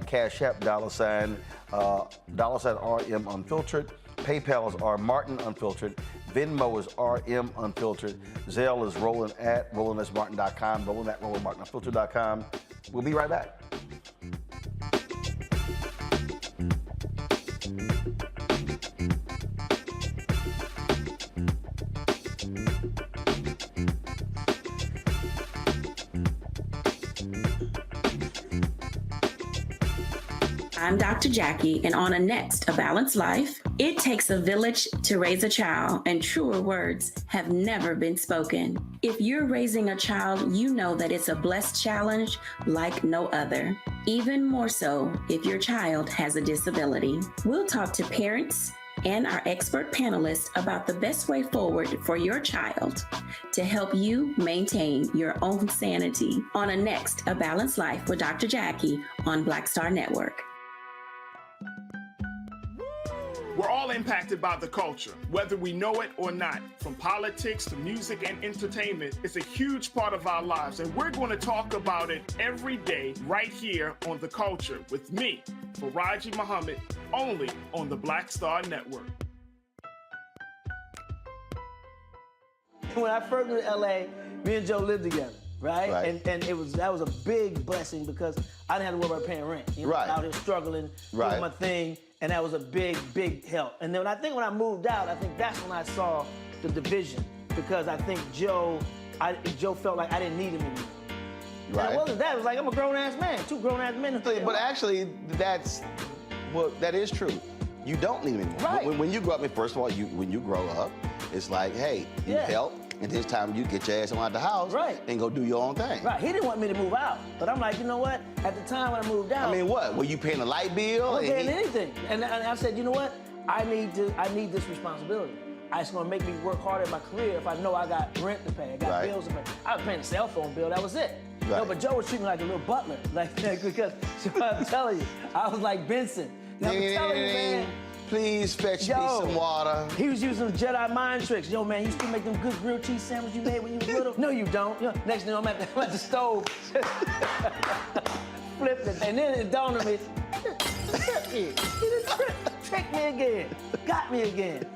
Cash App, $sign RM Unfiltered. PayPal is R Martin Unfiltered. Venmo is RM Unfiltered. Zelle is Roland@RolandSMartin.com. Roland@RolandMartinUnfiltered.com. We'll be right back. I'm Dr. Jackie, and on a next A Balanced Life, It takes a village to raise a child, and truer words have never been spoken. If you're raising a child, you know that it's a blessed challenge like no other. Even more so if your child has a disability. We'll talk to parents and our expert panelists about the best way forward for your child to help you maintain your own sanity on A Balanced Life with Dr. Jackie on Black Star Network. We're all impacted by the culture, whether we know it or not. From politics to music and entertainment, it's a huge part of our lives, and we're going to talk about it every day right here on The Culture with me, Faraji Muhammad, only on the Black Star Network. When I first moved to LA, me and Joe lived together, right? And that was a big blessing because I didn't have to worry about paying rent. You know, out here struggling, doing my thing. And that was a big, big help. And then when I moved out, I think that's when I saw the division because I think Joe felt like I didn't need him anymore. And it wasn't that. It was like, I'm a grown-ass man, two grown-ass men. But actually, that is true. You don't need him anymore. Right. When you grow up, first of all, when you grow up, it's like, hey, you help. And this time you get your ass out the house and go do your own thing. Right, he didn't want me to move out. But I'm like, you know what? At the time when I moved out. I mean, what? Were you paying a light bill? I wasn't paying anything. And I said, you know what? I need this responsibility. It's gonna make me work harder in my career if I know I got rent to pay, I got bills to pay. I was paying a cell phone bill, that was it. No, but Joe was treating me like a little butler. Because I'm telling you, I was like Benson. I'm telling you, man. Please fetch me some water. He was using Jedi mind tricks. Yo, man, you still make them good grilled cheese sandwiches you made when you were little? No, you don't. Next thing I'm at the stove. Flipped it. And then it dawned on me, trick me. He just tricked me again. Got me again.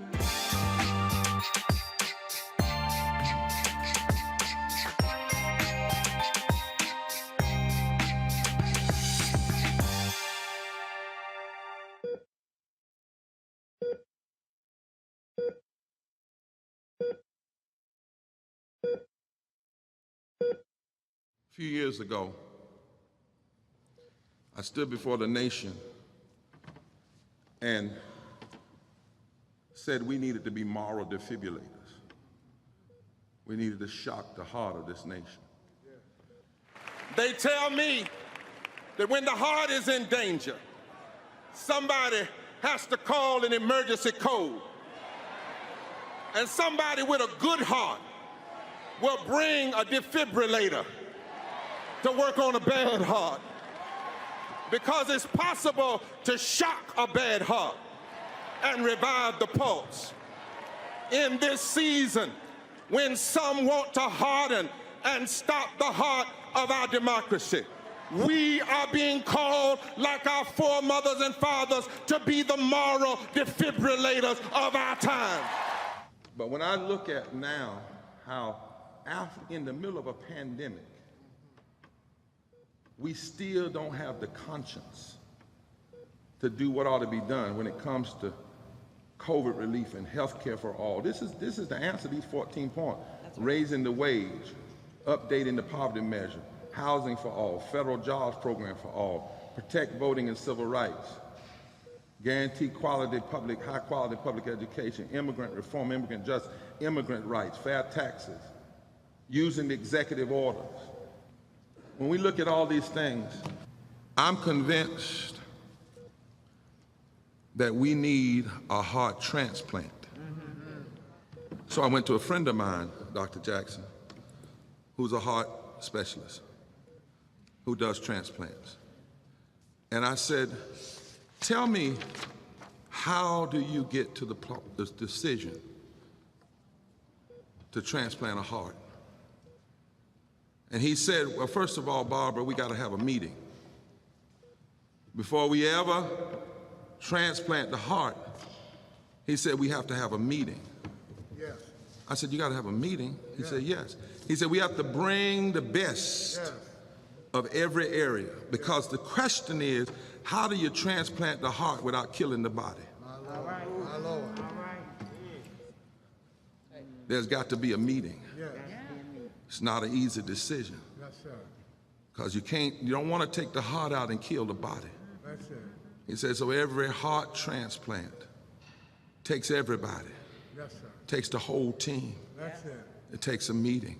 A few years ago, I stood before the nation and said we needed to be moral defibrillators. We needed to shock the heart of this nation. They tell me that when the heart is in danger, somebody has to call an emergency code. And somebody with a good heart will bring a defibrillator to work on a bad heart. Because it's possible to shock a bad heart and revive the pulse. In this season, when some want to harden and stop the heart of our democracy, we are being called, like our foremothers and fathers, to be the moral defibrillators of our time. But when I look at now how in the middle of a pandemic, we still don't have the conscience to do what ought to be done when it comes to COVID relief and health care for all. This is the answer to these 14 points. Raising the wage, updating the poverty measure, housing for all, federal jobs program for all, protect voting and civil rights, guarantee high quality public education, immigrant reform, immigrant justice, immigrant rights, fair taxes, using the executive orders. When we look at all these things, I'm convinced that we need a heart transplant. So I went to a friend of mine, Dr. Jackson, who's a heart specialist, who does transplants. And I said, tell me, how do you get to the decision to transplant a heart? And he said, well, first of all, Barbara, we got to have a meeting. Before we ever transplant the heart, he said, we have to have a meeting. Yes. I said, you got to have a meeting? He said, yes. He said, we have to bring the best of every area, because the question is, how do you transplant the heart without killing the body? All right. My Lord. All right. There's got to be a meeting. Yes. It's not an easy decision. Yes, sir. Because you don't want to take the heart out and kill the body. That's it. He said, so every heart transplant takes everybody. Yes, sir. Takes the whole team. That's it. It takes a meeting.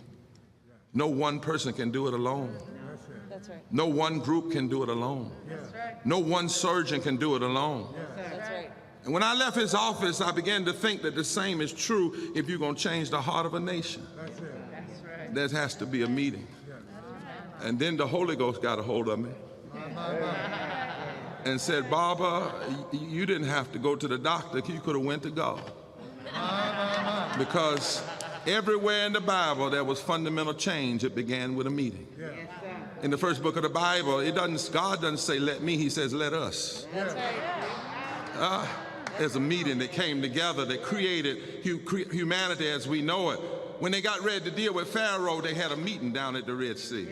No one person can do it alone. That's it. That's right. No one group can do it alone. That's right. No one surgeon can do it alone. That's right. And when I left his office, I began to think that the same is true if you're going to change the heart of a nation. That's it. That's right. There has to be a meeting. And then the Holy Ghost got a hold of me and said, Barber, you didn't have to go to the doctor. You could have went to God. Because everywhere in the Bible there was fundamental change. It began with a meeting. Yeah. In the first book of the Bible, God doesn't say let me, he says let us. That's right. There's a meeting that came together that created humanity as we know it. When they got ready to deal with Pharaoh, they had a meeting down at the Red Sea.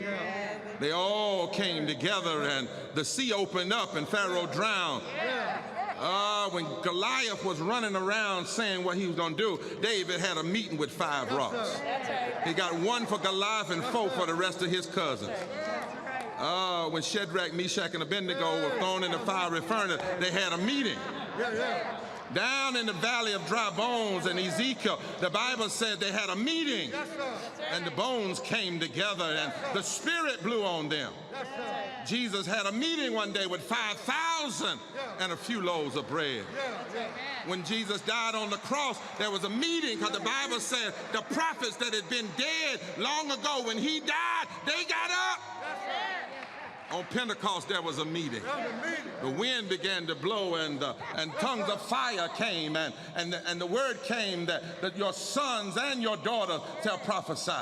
They all came together and the sea opened up and Pharaoh drowned. When Goliath was running around saying what he was going to do, David had a meeting with 5 rocks. He got 1 for Goliath and 4 for the rest of his cousins. When Shadrach, Meshach, and Abednego were thrown in the fiery furnace, they had a meeting. Down in the valley of dry bones in Ezekiel, the Bible said they had a meeting. And the bones came together and the Spirit blew on them. Jesus had a meeting one day with 5,000 and a few loaves of bread. When Jesus died on the cross, there was a meeting because the Bible said the prophets that had been dead long ago, when he died, they got up. On Pentecost, there was a meeting. The wind began to blow and tongues of fire came and the word came that your sons and your daughters shall prophesy.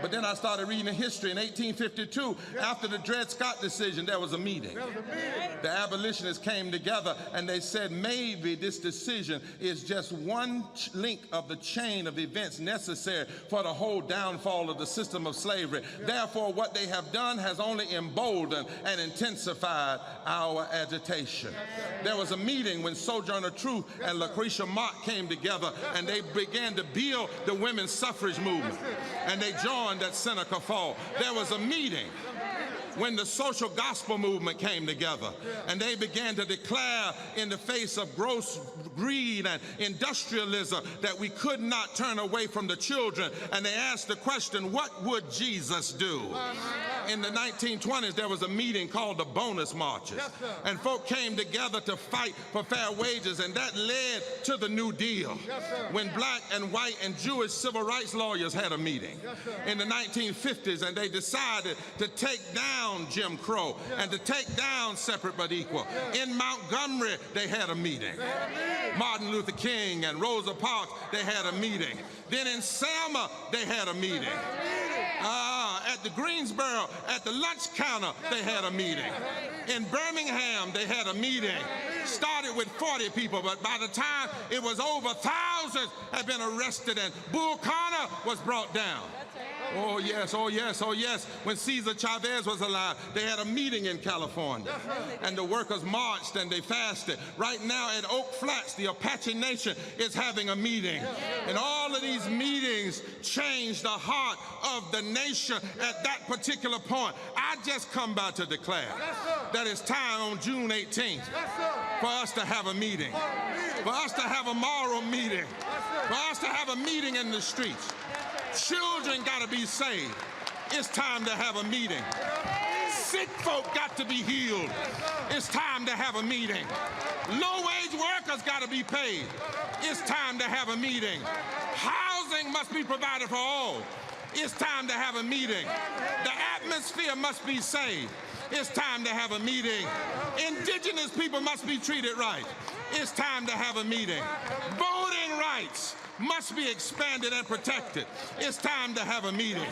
But then I started reading the history. In 1852, after the Dred Scott decision, there was a meeting. The abolitionists came together and they said maybe this decision is just one link of the chain of events necessary for the whole downfall of the system of slavery. Therefore, what they have done has only emboldened and intensified our agitation. There was a meeting when Sojourner Truth and Lucretia Mott came together and they began to build the women's suffrage movement and they joined at Seneca Falls. There was a meeting when the social gospel movement came together and they began to declare in the face of gross greed and industrialism that we could not turn away from the children, and they asked the question, what would Jesus do? In the 1920s, there was a meeting called the bonus marches, and folk came together to fight for fair wages, and that led to the New Deal, when black and white and Jewish civil rights lawyers had a meeting in the 1950s, and they decided to take down Jim Crow and to take down separate but equal. In Montgomery, they had a meeting. Martin Luther King and Rosa Parks, they had a meeting. Then in Selma, they had a meeting. At the Greensboro, at the lunch counter, they had a meeting. In Birmingham, they had a meeting. Started with 40 people, but by the time it was over, thousands had been arrested and Bull Connor was brought down. Oh yes, oh yes, oh yes. When Cesar Chavez was alive, they had a meeting in California. And the workers marched and they fasted. Right now at Oak Flats, the Apache Nation is having a meeting. And all of these meetings changed the heart of the nation at that particular point. I just come by to declare that it's time on June 18th for us to have a meeting, for us to have a moral meeting, for us to have a meeting in the streets. Children got to be saved. It's time to have a meeting. Sick folk got to be healed. It's time to have a meeting. Low-wage workers got to be paid. It's time to have a meeting. Housing must be provided for all. It's time to have a meeting. The atmosphere must be saved. It's time to have a meeting. Indigenous people must be treated right. It's time to have a meeting. Voting rights must be expanded and protected. It's time to have a meeting.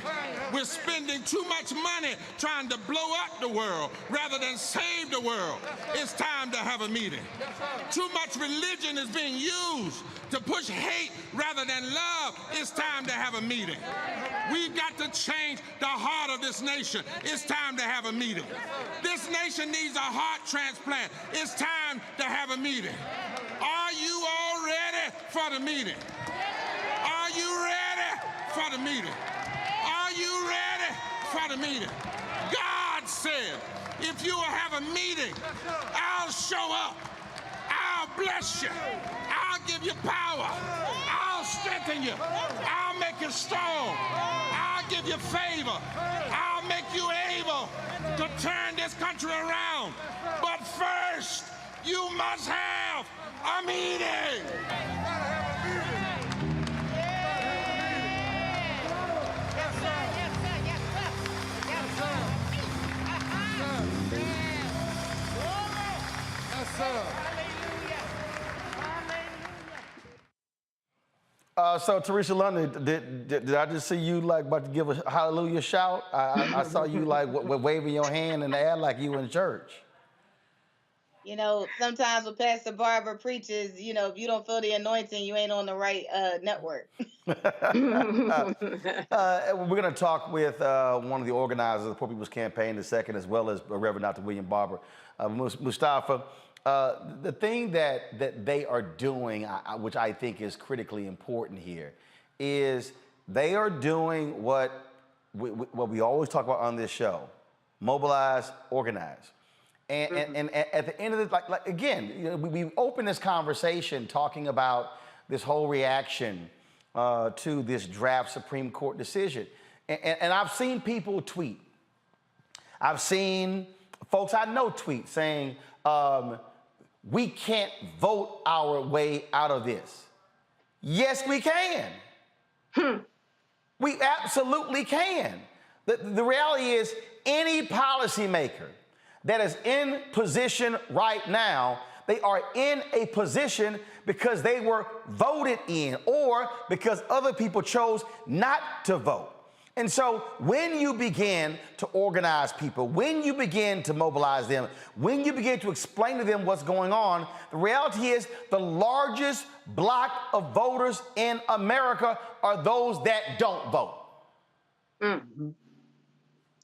We're spending too much money trying to blow up the world rather than save the world. It's time to have a meeting. Too much religion is being used to push hate rather than love. It's time to have a meeting. We've got to change the heart of this nation. It's time to have a meeting. This nation needs a heart transplant. It's time to have a meeting. Are you all ready for the meeting? Are you ready for the meeting? Are you ready for the meeting? God said, if you will have a meeting, I'll show up. I'll bless you. I'll give you power. I'll strengthen you. I'll make you strong. I'll give you favor. I'll make you able to turn this country around. But first, you must have a meeting. So Teresa London, did I just see you like about to give a hallelujah shout? I saw you like waving your hand in the air like you in church. You know, sometimes when Pastor Barber preaches, you know, if you don't feel the anointing, you ain't on the right network. We're going to talk with one of the organizers of the Poor People's Campaign in a second, as well as Reverend Dr. William Barber. Mustafa, the thing that they are doing, which I think is critically important here, is they are doing what we always talk about on this show: mobilize, organize. And at the end of it, like again, you know, we opened this conversation talking about this whole reaction to this draft Supreme Court decision. And I've seen people tweet. I've seen folks I know tweet saying, we can't vote our way out of this. Yes, we can. We absolutely can. The reality is any policymaker that is in position right now, they are in a position because they were voted in or because other people chose not to vote. And so when you begin to organize people, when you begin to mobilize them, when you begin to explain to them what's going on, the reality is the largest block of voters in America are those that don't vote. Mm-hmm.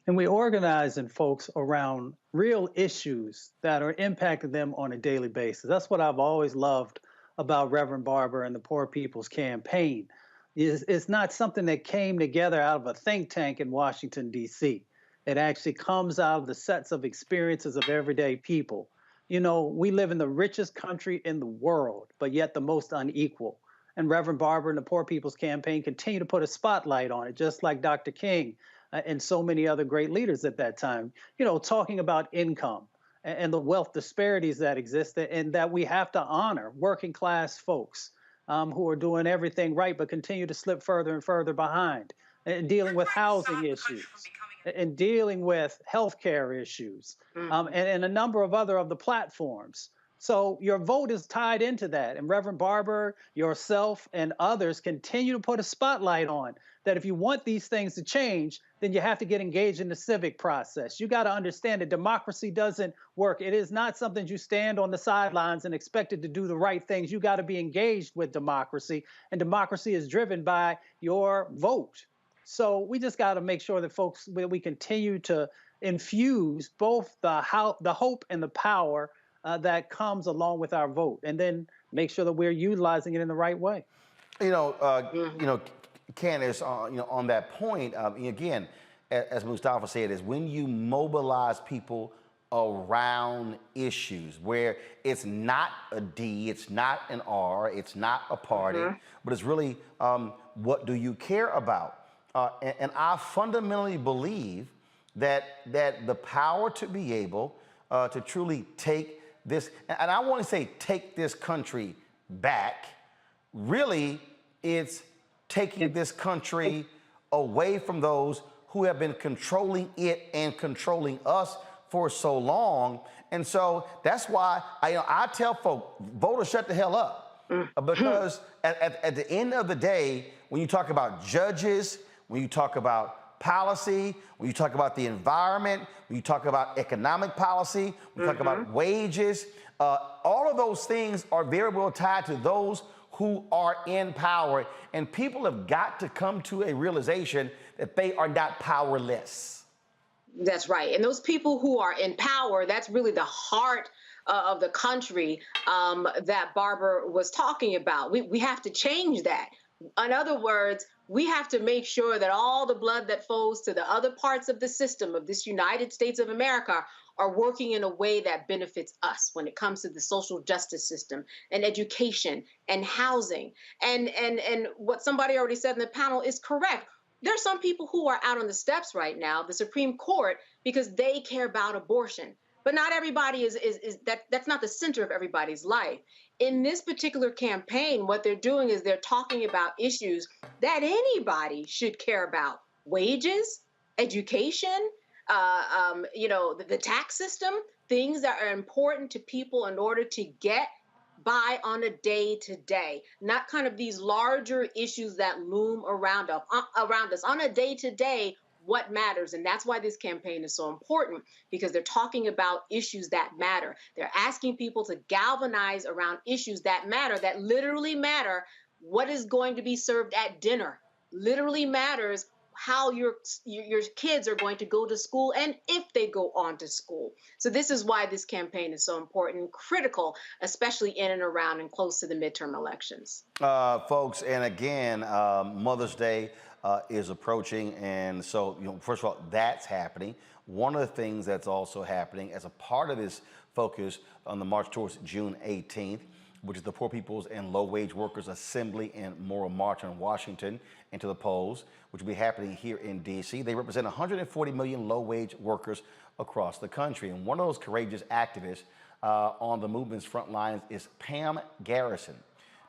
And we organizing folks around real issues that are impacting them on a daily basis. That's what I've always loved about Reverend Barber and the Poor People's Campaign. It's not something that came together out of a think tank in Washington, D.C. It actually comes out of the sets of experiences of everyday people. You know, we live in the richest country in the world, but yet the most unequal. And Reverend Barber and the Poor People's Campaign continue to put a spotlight on it, just like Dr. King and so many other great leaders at that time, you know, talking about income and the wealth disparities that exist and that we have to honor working class folks who are doing everything right but continue to slip further and further behind, and dealing with housing issues and dealing with healthcare issues and a number of other of the platforms. So your vote is tied into that. And Reverend Barber, yourself, and others continue to put a spotlight on that if you want these things to change, then you have to get engaged in the civic process. You got to understand that democracy doesn't work. It is not something you stand on the sidelines and expect it to do the right things. You got to be engaged with democracy, and democracy is driven by your vote. So we just got to make sure that we continue to infuse both the hope and the power that comes along with our vote, and then make sure that we're utilizing it in the right way. You know, Candace, on that point, again, as Mustafa said, is when you mobilize people around issues where it's not a D, it's not an R, it's not a party, but it's really what do you care about? And I fundamentally believe that the power to be able to truly take this, and I want to say take this country back, really it's taking this country away from those who have been controlling it and controlling us for so long. And so that's why I tell folk, voters, shut the hell up. Because at the end of the day, when you talk about judges, when you talk about policy, when you talk about the environment, when you talk about economic policy, when you talk about wages, all of those things are very well tied to those who are in power. And people have got to come to a realization that they are not powerless. That's right. And those people who are in power, that's really the heart of the country that Barber was talking about. We have to change that. In other words, We have to make sure that all the blood that flows to the other parts of the system of this United States of America are working in a way that benefits us when it comes to the social justice system and education and housing. And what somebody already said in the panel is correct. There's some people who are out on the steps right now, the Supreme Court, because they care about abortion. But not everybody is that's not the center of everybody's life. In this particular campaign, what they're doing is they're talking about issues that anybody should care about: wages, education, the tax system, things that are important to people in order to get by on a day-to-day, not kind of these larger issues that loom around us on a day-to-day. What matters. And that's why this campaign is so important, because they're talking about issues that matter. They're asking people to galvanize around issues that matter, that literally matter. What is going to be served at dinner literally matters. How your kids are going to go to school and if they go on to school. So this is why this campaign is so important and critical, especially in and around and close to the midterm elections. Folks, and again, Mother's Day is approaching, and so, first of all, that's happening. One of the things that's also happening as a part of this focus on the march towards June 18th, which is the Poor People's and Low Wage Workers Assembly and Moral March in Washington and to the polls, which will be happening here in D.C. They represent 140 million low-wage workers across the country. And one of those courageous activists on the movement's front lines is Pam Garrison.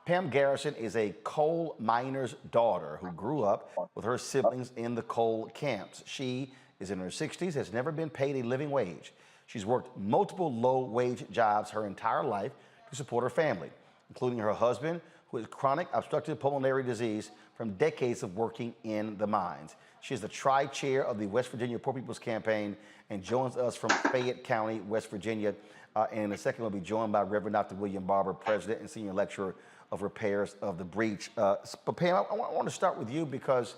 Pam Garrison is a coal miner's daughter who grew up with her siblings in the coal camps. She is in her 60s, has never been paid a living wage. She's worked multiple low-wage jobs her entire life to support her family, including her husband, who has chronic obstructive pulmonary disease from decades of working in the mines. She is the tri-chair of the West Virginia Poor People's Campaign and joins us from Fayette County, West Virginia. And in a second, we'll be joined by Reverend Dr. William Barber, President and Senior Lecturer of Repairs of the Breach. But Pam, I want to start with you because,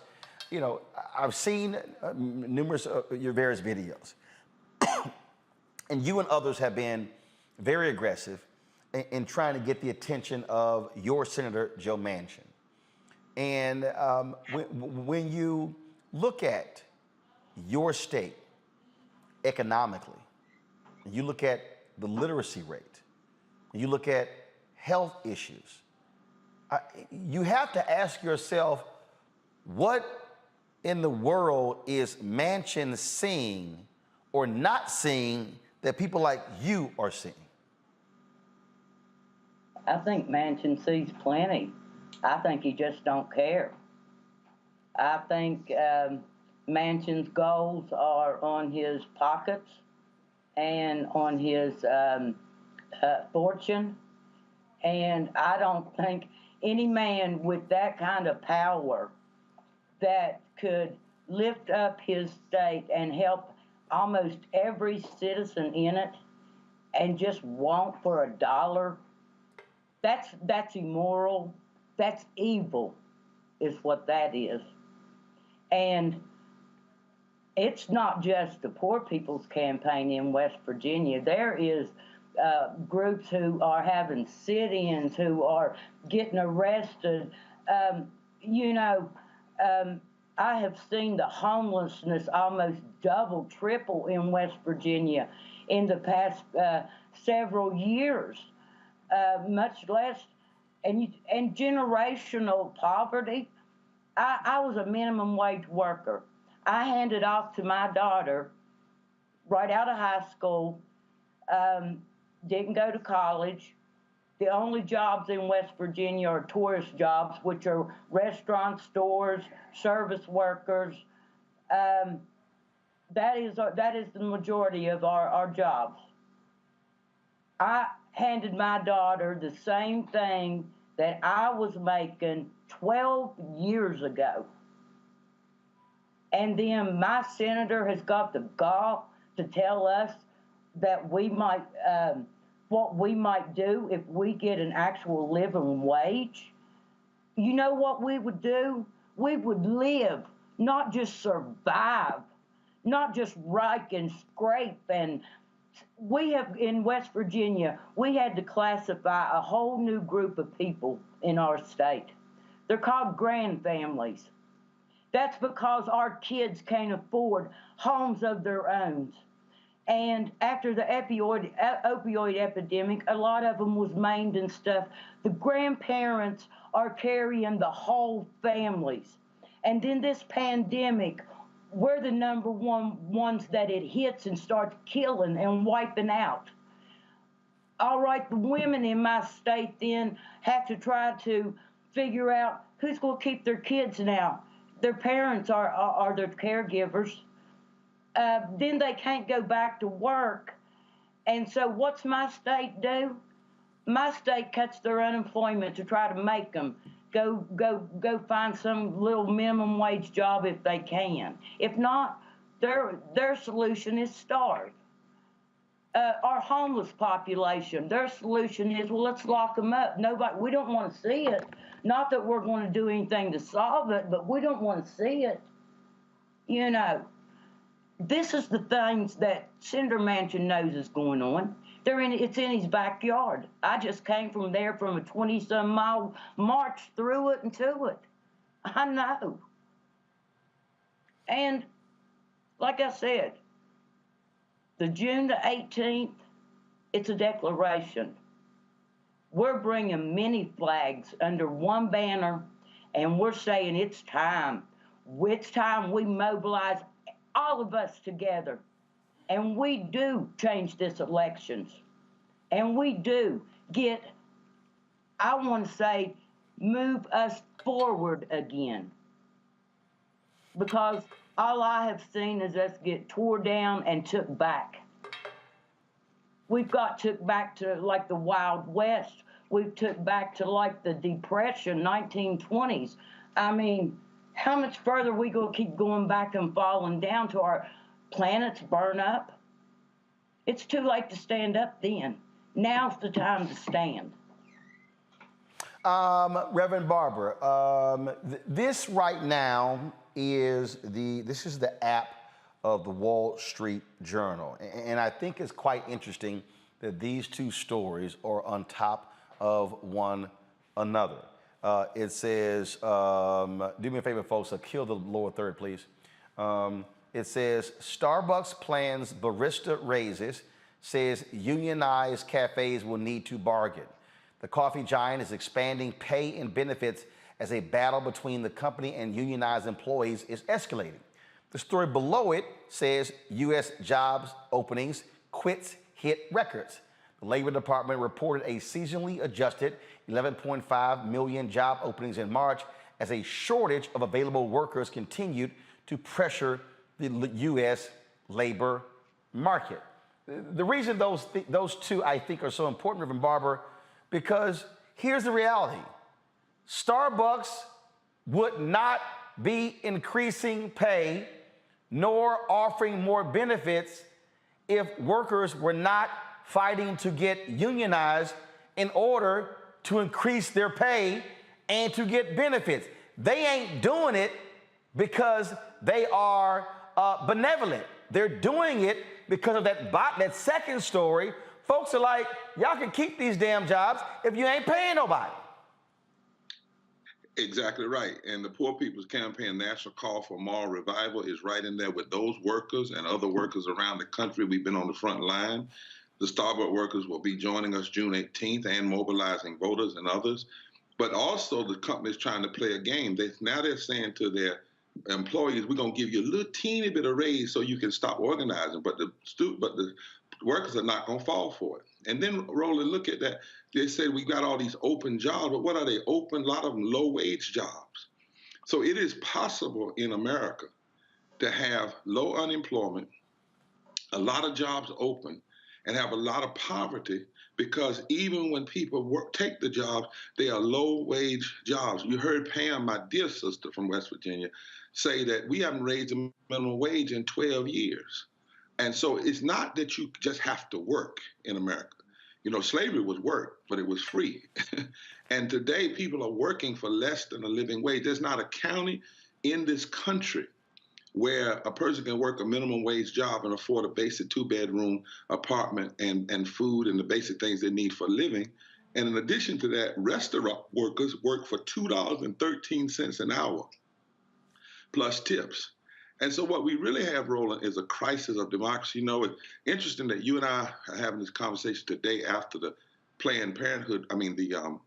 I've seen numerous of your various videos. And you and others have been very aggressive in trying to get the attention of your Senator Joe Manchin. And when you look at your state economically, you look at the literacy rate, you look at health issues, you have to ask yourself, what in the world is Manchin seeing or not seeing that people like you are seeing? I think Manchin sees plenty. I think he just don't care. I think Manchin's goals are on his pockets and on his fortune. And I don't think any man with that kind of power that could lift up his state and help almost every citizen in it and just want for a dollar, that's immoral. That's evil, is what that is. And it's not just the Poor People's Campaign in West Virginia. There is groups who are having sit-ins, who are getting arrested. I have seen the homelessness almost double, triple in West Virginia in the past several years, much less. And generational poverty. I was a minimum wage worker. I handed off to my daughter right out of high school, didn't go to college. The only jobs in West Virginia are tourist jobs, which are restaurant stores, service workers. That is the majority of our jobs. I handed my daughter the same thing that I was making 12 years ago. And then my senator has got the gall to tell us that we might, what we might do if we get an actual living wage. You know what we would do? We would live, not just survive, not just rake and scrape. And we have, in West Virginia, we had to classify a whole new group of people in our state. They're called grand families. That's because our kids can't afford homes of their own. And after the opioid epidemic, a lot of them was maimed and stuff. The grandparents are carrying the whole families. And then this pandemic, we're the number one ones that it hits and starts killing and wiping out. All right, the women in my state then have to try to figure out who's going to keep their kids now. Their parents are their caregivers. Then they can't go back to work. And so what's my state do? My state cuts their unemployment to try to make them go find some little minimum wage job if they can. If not, their solution is starve. Our homeless population, their solution is, well, let's lock them up. We don't want to see it. Not that we're going to do anything to solve it, but we don't want to see it. You know, this is the things that Senator Manchin knows is going on. It's in his backyard. I just came from there from a 20-some mile march through it and to it. I know. And like I said, the June the 18th, it's a declaration. We're bringing many flags under one banner, and we're saying it's time. It's time we mobilize all of us together, and we do change this elections, and we do get, I want to say, move us forward again, because all I have seen is us get tore down and took back. We've got took back to like the Wild West. We've took back to like the Depression, 1920s. I mean, how much further are we going to keep going back and falling down till our planets burn up? It's too late to stand up then. Now's the time to stand. Reverend Barber, this right now is the app of the Wall Street Journal. And I think it's quite interesting that these two stories are on top of one another. It says, do me a favor, folks, kill the lower third, please. It says, Starbucks plans barista raises, says unionized cafes will need to bargain. The coffee giant is expanding pay and benefits as a battle between the company and unionized employees is escalating. The story below it says U.S. jobs openings quits hit records. The Labor Department reported a seasonally adjusted 11.5 million job openings in March as a shortage of available workers continued to pressure the U.S. labor market. The reason those two, I think, are so important, Reverend Barber, because here's the reality. Starbucks would not be increasing pay nor offering more benefits if workers were not fighting to get unionized in order to increase their pay and to get benefits. They ain't doing it because they are benevolent. They're doing it because of that second story. Folks are like, y'all can keep these damn jobs if you ain't paying nobody. Exactly right. And the Poor People's Campaign National Call for Moral Revival is right in there with those workers and other workers around the country. We've been on the front line. The Starbucks workers will be joining us June 18th and mobilizing voters and others. But also the company's trying to play a game. Now they're saying to their employees, we're going to give you a little teeny bit of raise so you can stop organizing. But the workers are not going to fall for it. And then, Roland, look at that. They say we got all these open jobs, but what are they open? A lot of them low-wage jobs. So it is possible in America to have low unemployment, a lot of jobs open, and have a lot of poverty, because even when people take the jobs, they are low-wage jobs. You heard Pam, my dear sister from West Virginia, say that we haven't raised the minimum wage in 12 years. And so it's not that you just have to work in America. You know, slavery was work, but it was free. And today people are working for less than a living wage. There's not a county in this country where a person can work a minimum wage job and afford a basic 2-bedroom apartment and food and the basic things they need for living. And in addition to that, restaurant workers work for $2.13 an hour. plus tips. And so what we really have, Roland, is a crisis of democracy. You know, it's interesting that you and I are having this conversation today after the Planned Parenthood, the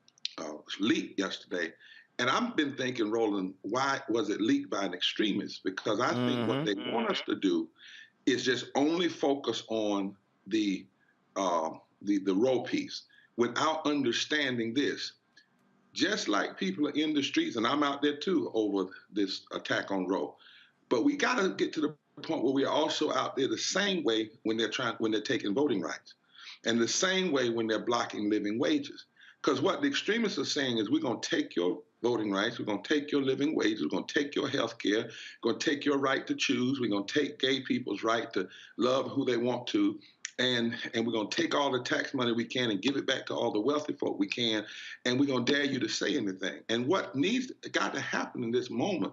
leak yesterday. And I've been thinking, Roland, why was it leaked by an extremist? Because I think what they want us to do is just only focus on the Roe piece without understanding this. Just like people are in the streets, and I'm out there too over this attack on Roe. But we got to get to the point where we are also out there the same way when they're taking voting rights, and the same way when they're blocking living wages. Because what the extremists are saying is, we're going to take your voting rights, we're going to take your living wages, we're going to take your health care, we're going to take your right to choose, we're going to take gay people's right to love who they want to, and we're going to take all the tax money we can and give it back to all the wealthy folk we can, and we're going to dare you to say anything. And what got to happen in this moment,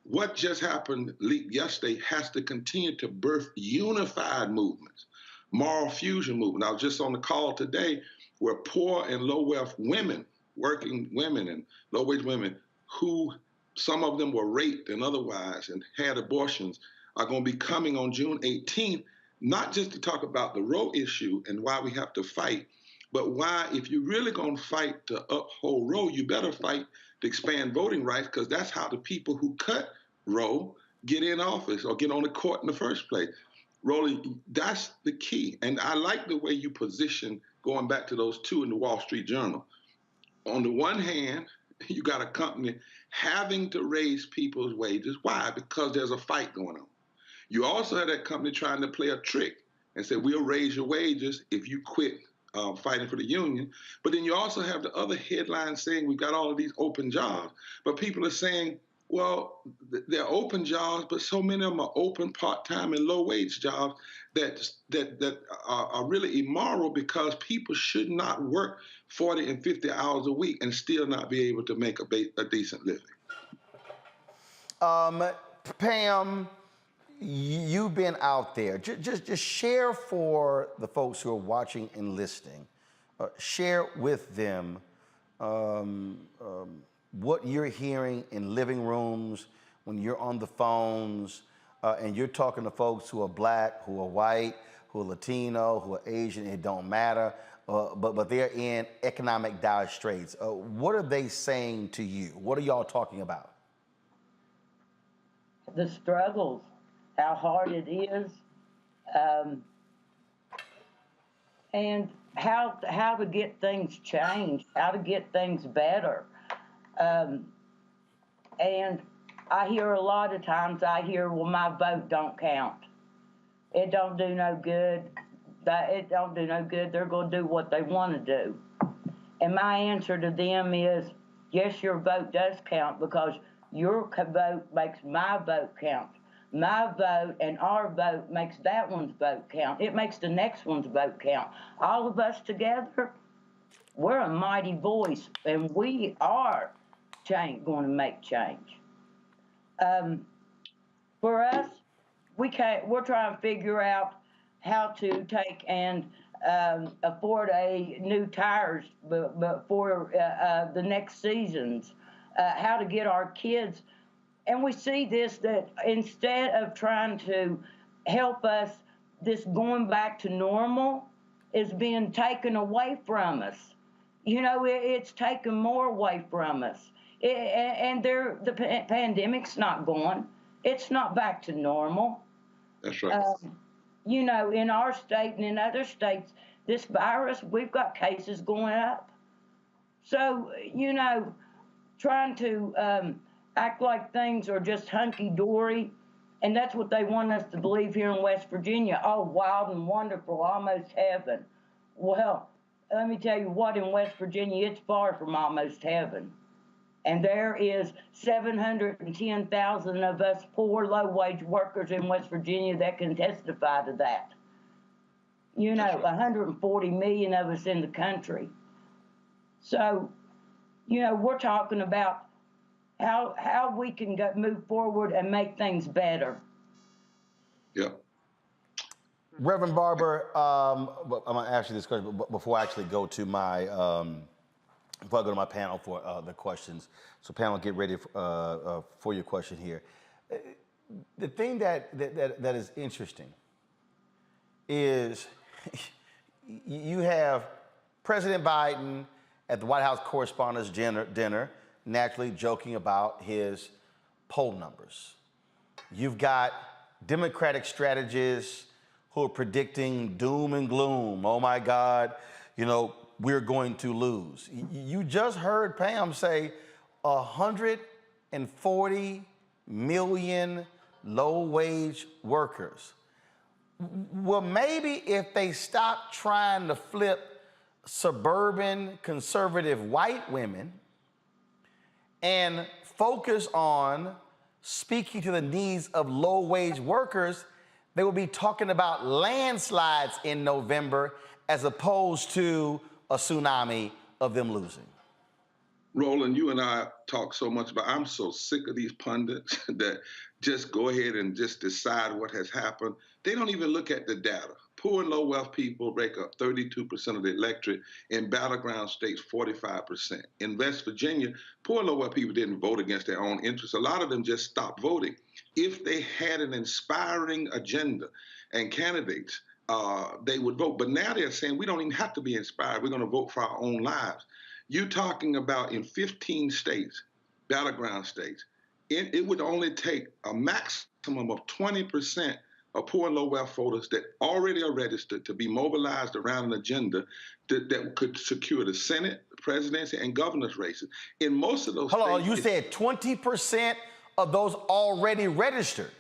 what just happened, leaked yesterday, has to continue to birth unified movements, moral fusion movement. I was just on the call today where poor and low-wealth women, working women and low-wage women, who some of them were raped and otherwise and had abortions, are going to be coming on June 18th, not just to talk about the Roe issue and why we have to fight, but why, if you're really going to fight to uphold Roe, you better fight to expand voting rights, because that's how the people who cut Roe get in office or get on the court in the first place. Rolly, that's the key. And I like the way you position, going back to those two in the Wall Street Journal. On the one hand, you got a company having to raise people's wages. Why? Because there's a fight going on. You also have that company trying to play a trick and say, we'll raise your wages if you quit fighting for the union. But then you also have the other headline saying we've got all of these open jobs. But people are saying, well, they're open jobs, but so many of them are open part-time and low-wage jobs that are really immoral, because people should not work 40 and 50 hours a week and still not be able to make a decent living. Pam, you've been out there. Just share for the folks who are watching and listening. Share with them what you're hearing in living rooms, when you're on the phones, and you're talking to folks who are black, who are white, who are Latino, who are Asian. It don't matter, but they're in economic dire straits. What are they saying to you? What are y'all talking about? The struggles, how hard it is, and how to get things changed, how to get things better. And I hear a lot of times, well, my vote don't count. It don't do no good. It don't do no good. They're going to do what they want to do. And my answer to them is, yes, your vote does count, because your vote makes my vote count. My vote and our vote makes that one's vote count. It makes the next one's vote count. All of us together, we're a mighty voice, and we are going to make change. For us, we're trying to figure out how to take and afford new tires for the next seasons, how to get our kids. And we see this, that instead of trying to help us, this going back to normal is being taken away from us. You know, it's taken more away from us. And the pandemic's not gone. It's not back to normal. That's right. You know, in our state and in other states, this virus, we've got cases going up. So, you know, trying to act like things are just hunky-dory, and that's what they want us to believe here in West Virginia. Oh, wild and wonderful, almost heaven. Well, let me tell you what, in West Virginia, it's far from almost heaven. And there is 710,000 of us poor, low-wage workers in West Virginia that can testify to that. You know, 140 million of us in the country. So, you know, we're talking about how we can move forward and make things better. Yeah. Reverend Barber, I'm going to ask you this question, but before I actually go to my before I go to my panel for the questions. So panel, get ready for your question here. The thing that is interesting is you have President Biden at the White House Correspondents' Dinner naturally joking about his poll numbers. You've got Democratic strategists who are predicting doom and gloom. Oh my God, we're going to lose. You just heard Pam say 140 million low-wage workers. Well, maybe if they stop trying to flip suburban conservative white women and focus on speaking to the needs of low-wage workers, they will be talking about landslides in November as opposed to a tsunami of them losing. Roland, you and I talk so much about, I'm so sick of these pundits that just go ahead and just decide what has happened. They don't even look at the data. Poor and low wealth people make up 32% of the electorate. In battleground states, 45%. In West Virginia, poor and low wealth people didn't vote against their own interests. A lot of them just stopped voting. If they had an inspiring agenda and candidates, they would vote. But now they're saying we don't even have to be inspired. We're going to vote for our own lives. You're talking about in 15 states, battleground states, it would only take a maximum of 20% of poor and low wealth voters that already are registered to be mobilized around an agenda that could secure the Senate, the presidency, and governor's races. In most of those states— Hold on, you said 20% of those already registered?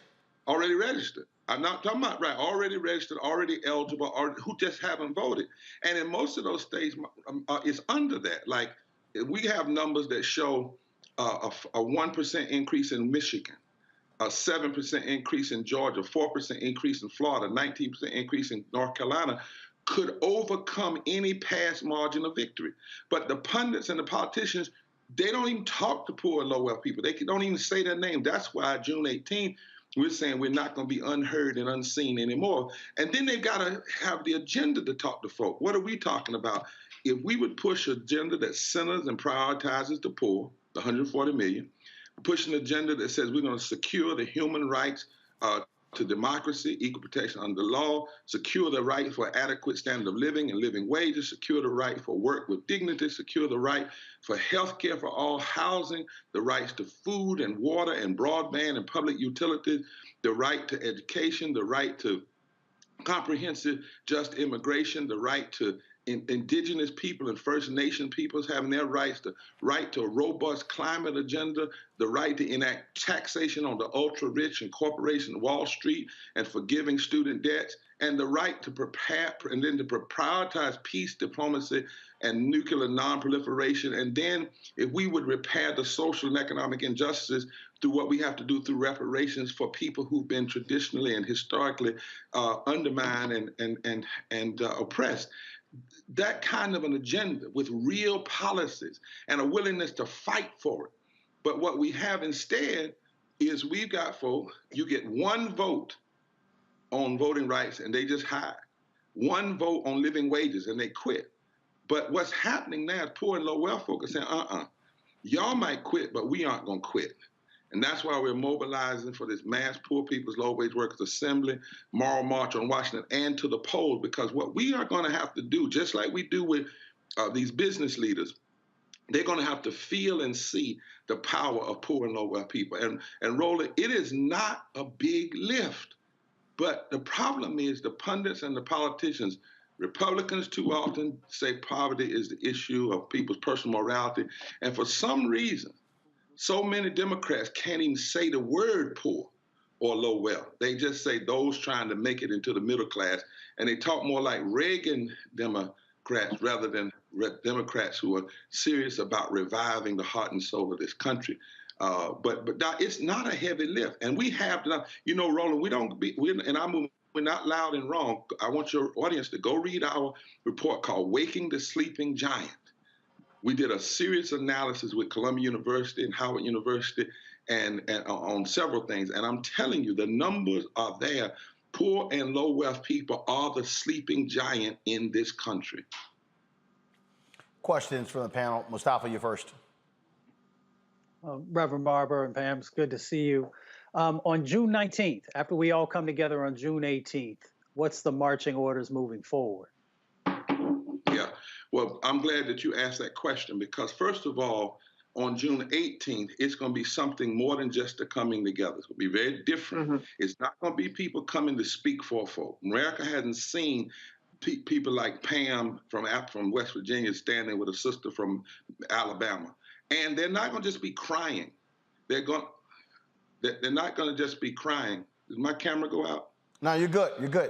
Already registered. I'm not talking about, already registered, already eligible, or who just haven't voted. And in most of those states, it's under that. Like, we have numbers that show a 1% increase in Michigan, a 7% increase in Georgia, 4% increase in Florida, 19% increase in North Carolina, could overcome any past margin of victory. But the pundits and the politicians, they don't even talk to poor and low wealth people. They don't even say their name. That's why June 18th, we're saying we're not going to be unheard and unseen anymore. And then they've got to have the agenda to talk to folk. What are we talking about? If we would push an agenda that centers and prioritizes the poor, the 140 million, push an agenda that says we're going to secure the human rights to democracy, equal protection under the law, secure the right for adequate standard of living and living wages, secure the right for work with dignity, secure the right for health care for all, housing, the rights to food and water and broadband and public utilities, the right to education, the right to comprehensive just immigration, the right to indigenous people and First Nation peoples having their rights, the right to a robust climate agenda, the right to enact taxation on the ultra-rich and corporation Wall Street and forgiving student debts, and the right to prepare and then to prioritize peace, diplomacy, and nuclear non-proliferation. And then if we would repair the social and economic injustices through what we have to do through reparations for people who've been traditionally and historically undermined and oppressed. That kind of an agenda with real policies and a willingness to fight for it. But what we have instead is we've got folk, you get one vote on voting rights and they just hide. One vote on living wages and they quit. But what's happening now is poor and low wealth folk are saying, y'all might quit, but we aren't going to quit. And that's why we're mobilizing for this mass poor people's low wage workers assembly, moral march on Washington, and to the polls, because what we are going to have to do, just like we do with these business leaders, they're going to have to feel and see the power of poor and low wealth people. And Roland, it is not a big lift, but the problem is the pundits and the politicians, Republicans too often say poverty is the issue of people's personal morality, and for some reason, so many Democrats can't even say the word poor or low wealth. They just say those trying to make it into the middle class. And they talk more like Reagan Democrats rather than Democrats who are serious about reviving the heart and soul of this country. But it's not a heavy lift. And we have to, Roland, we're not loud and wrong. I want your audience to go read our report called Waking the Sleeping Giant. We did a serious analysis with Columbia University and Howard University and on several things. And I'm telling you, the numbers are there. Poor and low wealth people are the sleeping giant in this country. Questions from the panel. Mustafa, you first. Reverend Barber and Pam, it's good to see you. On June 19th, after we all come together on June 18th, what's the marching orders moving forward? Yeah, well, I'm glad that you asked that question because first of all, on June 18th, it's going to be something more than just a coming together. It's going to be very different. It's not going to be people coming to speak for folk. America hasn't seen people like Pam from West Virginia standing with a sister from Alabama. And they're not going to just be crying. They're not going to just be crying. Does my camera go out? No, you're good. You're good.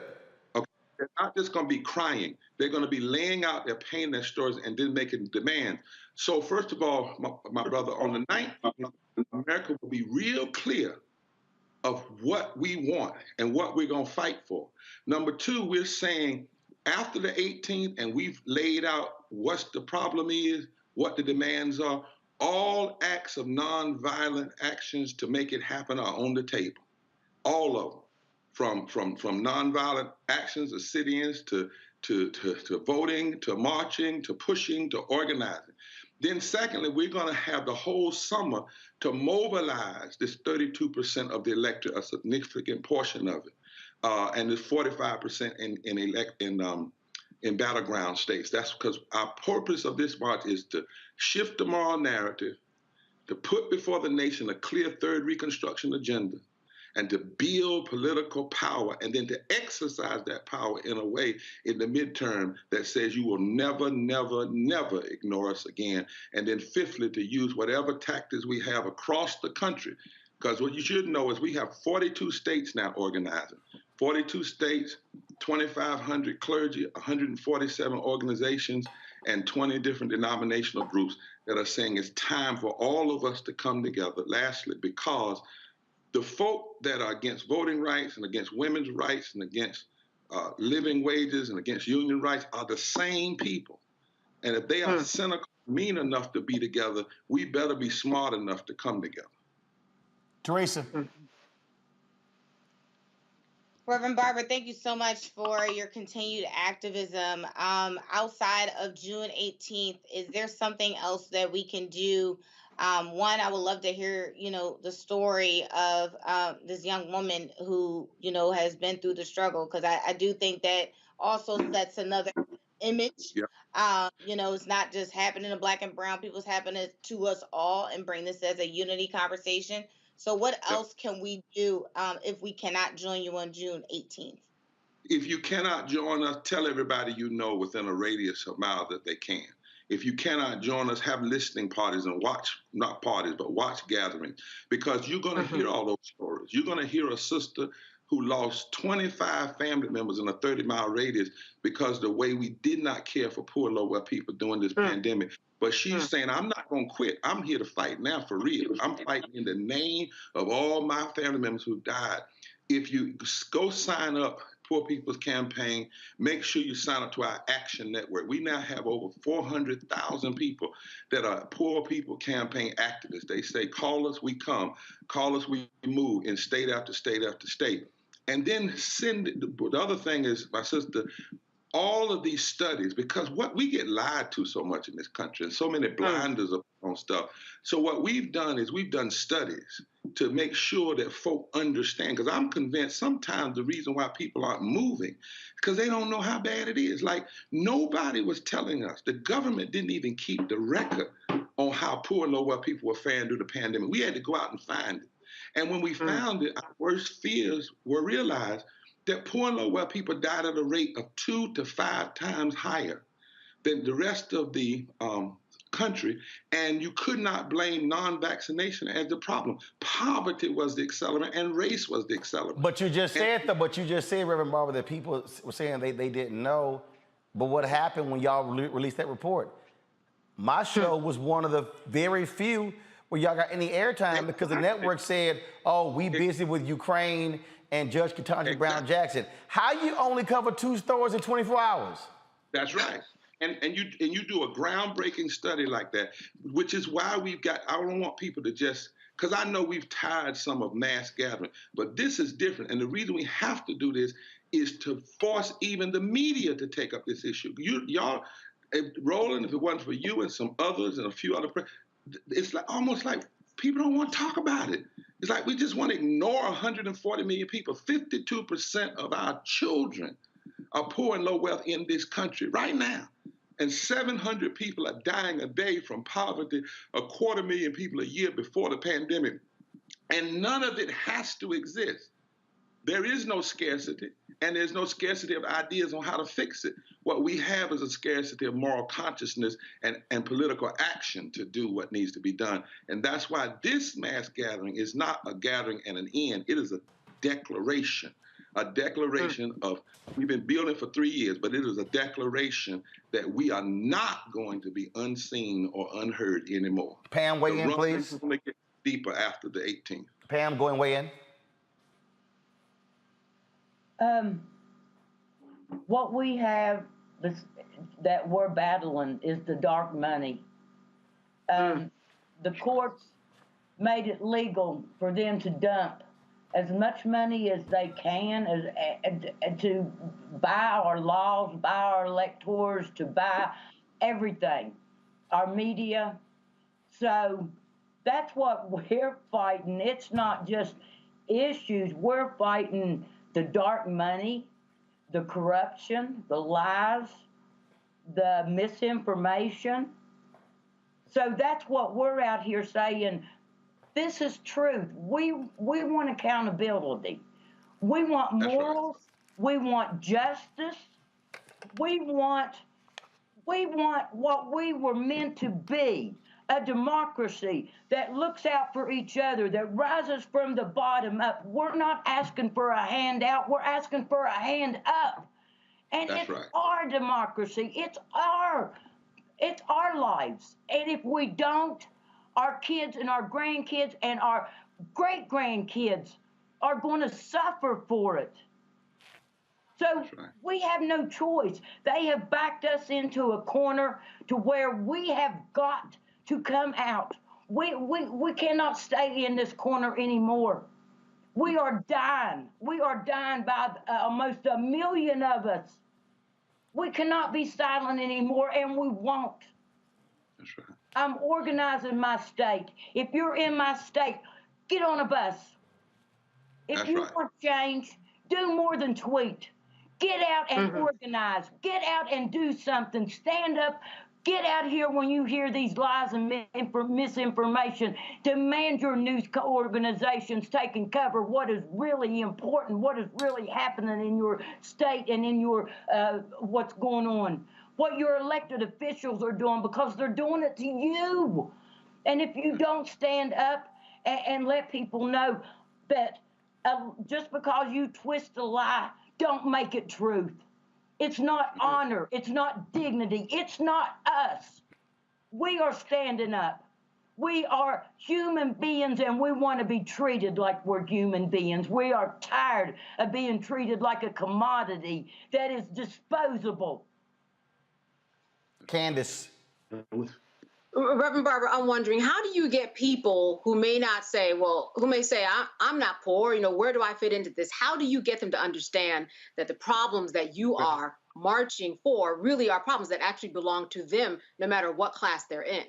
Okay. They're not just going to be crying. They're going to be laying out their pain, their stories, and then making demands. So first of all, my brother, on the 19th, America will be real clear of what we want and what we're going to fight for. Number two, we're saying after the 18th, and we've laid out what the problem is, what the demands are, all acts of nonviolent actions to make it happen are on the table. All of them, from nonviolent actions of sit-ins to voting, to marching, to pushing, to organizing. Then secondly, we're going to have the whole summer to mobilize this 32% of the electorate, a significant portion of it, and this 45% in battleground states. That's because our purpose of this march is to shift the moral narrative, to put before the nation a clear third Reconstruction agenda, and to build political power, and then to exercise that power in a way in the midterm that says you will never, never, never ignore us again. And then fifthly, to use whatever tactics we have across the country. Because what you should know is we have 42 states now organizing. 42 states, 2,500 clergy, 147 organizations, and 20 different denominational groups that are saying it's time for all of us to come together. Lastly, because the folk that are against voting rights and against women's rights and against living wages and against union rights are the same people. And if they are cynical, mean enough to be together, we better be smart enough to come together. Teresa. Reverend Barber, thank you so much for your continued activism. Outside of June 18th, is there something else that we can do? One, I would love to hear, the story of this young woman who, has been through the struggle, because I do think that also sets another image. Yeah. It's not just happening to Black and brown people, it's happening to us all, and bring this as a unity conversation. So what else can we do if we cannot join you on June 18th? If you cannot join us, tell everybody you know within a radius of a mile that they can. If you cannot join us, have listening parties and watch, not parties, but watch gatherings, because you're going to hear all those stories. You're going to hear a sister who lost 25 family members in a 30-mile radius because the way we did not care for poor, low-wealth people during this pandemic. But she's saying, I'm not going to quit. I'm here to fight now for real. I'm fighting in the name of all my family members who died. If you go sign up, Poor People's Campaign, make sure you sign up to our Action Network. We now have over 400,000 people that are Poor People Campaign activists. They say, call us, we come. Call us, we move in state after state after state. And then the other thing is, my sister, all of these studies, because what we get lied to so much in this country, and so many blinders on stuff. So what we've done is we've done studies to make sure that folk understand, because I'm convinced sometimes the reason why people aren't moving is because they don't know how bad it is. Like, nobody was telling us. The government didn't even keep the record on how poor and low-wealth people were faring through the pandemic. We had to go out and find it. And when we found it, our worst fears were realized that poor and low-wealth people died at a rate of 2 to 5 times higher than the rest of the country, and you could not blame non-vaccination as the problem. Poverty was the accelerant, and race was the accelerant. But you just said, Reverend Barber, that people were saying they didn't know. But what happened when y'all released that report? My show was one of the very few where y'all got any airtime because the network said, "Oh, we busy with Ukraine and Judge Ketanji Brown Jackson." How you only cover 2 stories in 24 hours? That's right. And you do a groundbreaking study like that, which is why I don't want people to just, because I know we've tired some of mass gathering, but this is different. And the reason we have to do this is to force even the media to take up this issue. Y'all, Roland, if it wasn't for you and some others and a few other, it's like almost like people don't want to talk about it. It's like we just want to ignore 140 million people. 52% of our children are poor and low wealth in this country right now. And 700 people are dying a day from poverty, 250,000 people a year before the pandemic. And none of it has to exist. There is no scarcity, and there's no scarcity of ideas on how to fix it. What we have is a scarcity of moral consciousness and political action to do what needs to be done. And that's why this mass gathering is not a gathering and an end. It is a declaration of, we've been building for 3 years, but it is a declaration that we are not going to be unseen or unheard anymore. Pam, weigh in, please. It's going to get deeper after the 18th. Pam, go and weigh in. What we have that we're battling is the dark money. The courts made it legal for them to dump as much money as they can to buy our laws, buy our electors, to buy everything, our media. So that's what we're fighting. It's not just issues. We're fighting the dark money, the corruption, the lies, the misinformation. So that's what we're out here saying. This is truth. We want accountability. We want morals. Right. We want justice. We want what we were meant to be. A democracy that looks out for each other, that rises from the bottom up. We're not asking for a handout, we're asking for a hand up. And it's our democracy, it's our lives. And if we don't, our kids and our grandkids and our great-grandkids are going to suffer for it. So we have no choice. They have backed us into a corner to where we have got to come out. We cannot stay in this corner anymore. We are dying. We are dying by almost 1 million of us. We cannot be silent anymore, and we won't. That's right. I'm organizing my state. If you're in my state, get on a bus. If you want change, do more than tweet. Get out and organize. Get out and do something. Stand up. Get out here when you hear these lies and misinformation. Demand your news organizations taking cover what is really important, what is really happening in your state and in your what's going on, what your elected officials are doing, because they're doing it to you. And if you don't stand up and let people know that just because you twist a lie, don't make it truth. It's not honor. It's not dignity. It's not us. We are standing up. We are human beings, and we want to be treated like we're human beings. We are tired of being treated like a commodity that is disposable. Candace. Reverend Barber, I'm wondering, how do you get people who may not say, who may say, I'm not poor, where do I fit into this? How do you get them to understand that the problems that you are marching for really are problems that actually belong to them, no matter what class they're in?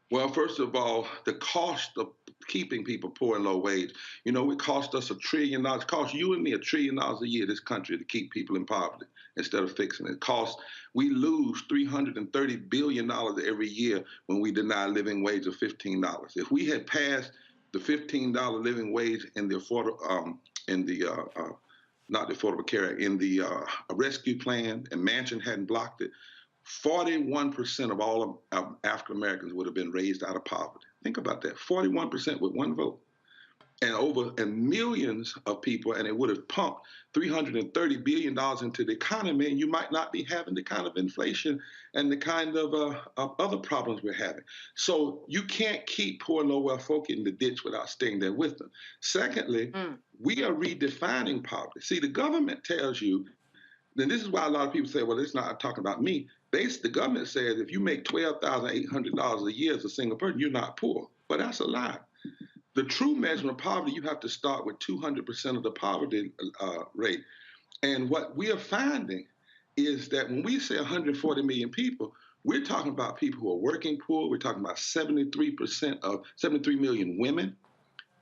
Well, first of all, the cost of keeping people poor and low wage, it cost us $1 trillion. It costs you and me $1 trillion a year, this country, to keep people in poverty instead of fixing it. We lose $330 billion every year when we deny a living wage of $15. If we had passed the $15 living wage in the not the Affordable Care Act, in the rescue plan, and Manchin hadn't blocked it, 41% of all of African Americans would have been raised out of poverty. Think about that, 41% with one vote. And millions of people, and it would have pumped $330 billion into the economy, and you might not be having the kind of inflation and the kind of other problems we're having. So you can't keep poor and low wealth folk in the ditch without staying there with them. Secondly, we are redefining poverty. See, the government tells you, and this is why a lot of people say, well, it's not talking about me. The government says if you make $12,800 a year as a single person, you're not poor. But that's a lie. The true measurement of poverty, you have to start with 200% of the poverty rate. And what we are finding is that when we say 140 million people, we're talking about people who are working poor. We're talking about 73 million women,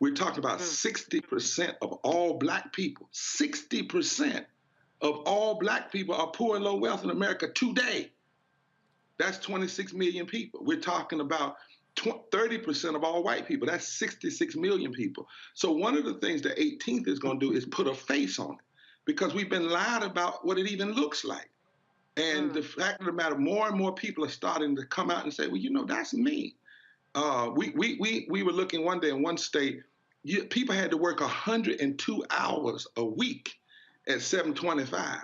We're talking about 60% of all black people. 60% of all black people are poor and low wealth in America today. That's 26 million people. We're talking about 30% of all white people. That's 66 million people. So one of the things the 18th is going to do is put a face on it, because we've been lied about what it even looks like. And the fact of the matter, more and more people are starting to come out and say, well, you know, that's me. We were looking one day in one state, people had to work 102 hours a week at $7.25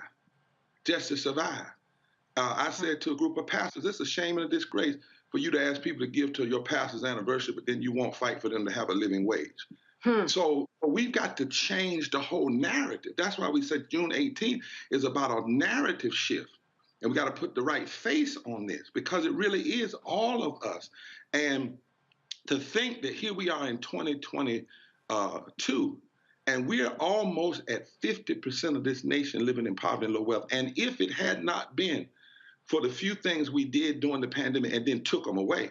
just to survive. I said to a group of pastors, it's a shame and a disgrace for you to ask people to give to your pastor's anniversary, but then you won't fight for them to have a living wage. So we've got to change the whole narrative. That's why we said June 18th is about a narrative shift. And we got to put the right face on this, because it really is all of us. And to think that here we are in 2022, and we're almost at 50% of this nation living in poverty and low wealth. And if it had not been for the few things we did during the pandemic and then took them away,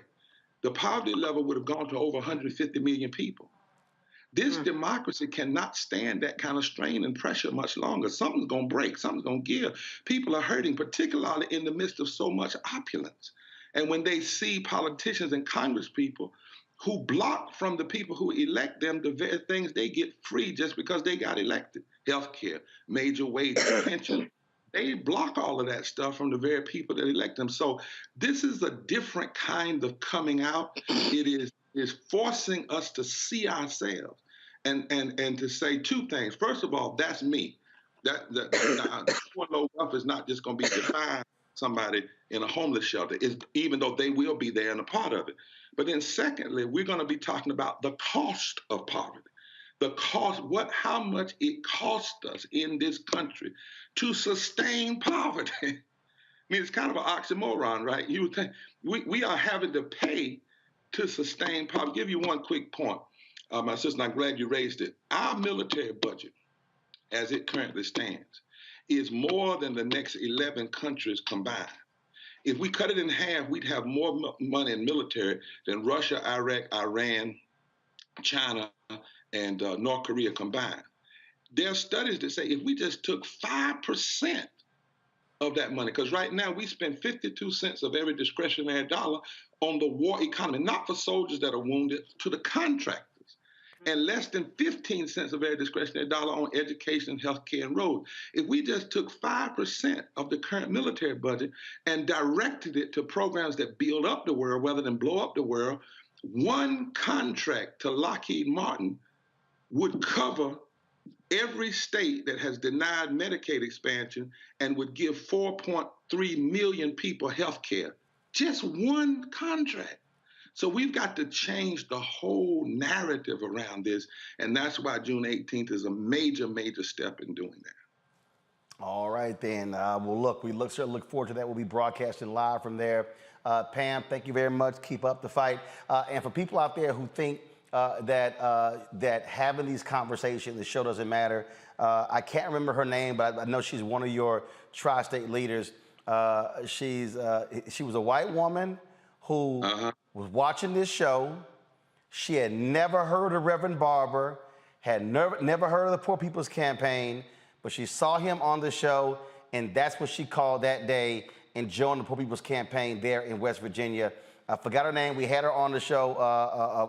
the poverty level would have gone to over 150 million people. This democracy cannot stand that kind of strain and pressure much longer. Something's going to break. Something's going to give. People are hurting, particularly in the midst of so much opulence. And when they see politicians and Congress people who block from the people who elect them the very things they get free just because they got elected, healthcare, major wages, pension, they block all of that stuff from the very people that elect them. So this is a different kind of coming out. It is forcing us to see ourselves and to say two things. First of all, that's me. That low wealth is not just going to be defined somebody in a homeless shelter, even though they will be there and a part of it. But then secondly, we're going to be talking about the cost of poverty. The cost, how much it costs us in this country to sustain poverty. I mean, it's kind of an oxymoron, right? You would think we are having to pay to sustain poverty. I'll give you one quick point. My sister, I'm glad you raised it. Our military budget, as it currently stands, is more than the next 11 countries combined. If we cut it in half, we'd have more money in military than Russia, Iraq, Iran, China, and North Korea combined. There are studies that say if we just took 5% of that money, because right now we spend 52 cents of every discretionary dollar on the war economy, not for soldiers that are wounded, to the contractors, and less than 15 cents of every discretionary dollar on education, healthcare, and roads. If we just took 5% of the current military budget and directed it to programs that build up the world rather than blow up the world, one contract to Lockheed Martin would cover every state that has denied Medicaid expansion and would give 4.3 million people health care. Just one contract. So we've got to change the whole narrative around this, and that's why June 18th is a major, major step in doing that. All right, then. Well, look, we certainly look forward to that. We'll be broadcasting live from there. Pam, thank you very much. Keep up the fight. And for people out there who think that having these conversations, the show doesn't matter. I can't remember her name, but I know she's one of your tri-state leaders. She was a white woman who was watching this show. She had never heard of Reverend Barber, had never heard of the Poor People's Campaign, but she saw him on the show, and that's what she called that day and joined the Poor People's Campaign there in West Virginia. I forgot her name. We had her on the show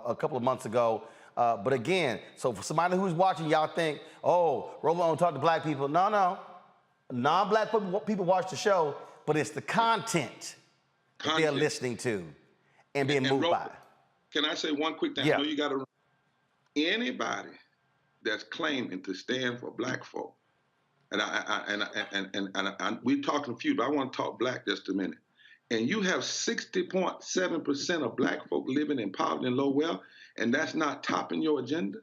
a couple of months ago. But again, so for somebody who's watching, y'all think, oh, Roland don't talk to black people. No. Non-black people watch the show, but it's the content that they're listening to and being moved by. Can I say one quick thing? Yeah. I know you got to. Anybody that's claiming to stand for black folk, and we're talking few, but I want to talk black just a minute. And you have 60.7% of black folk living in poverty and low wealth, and that's not topping your agenda?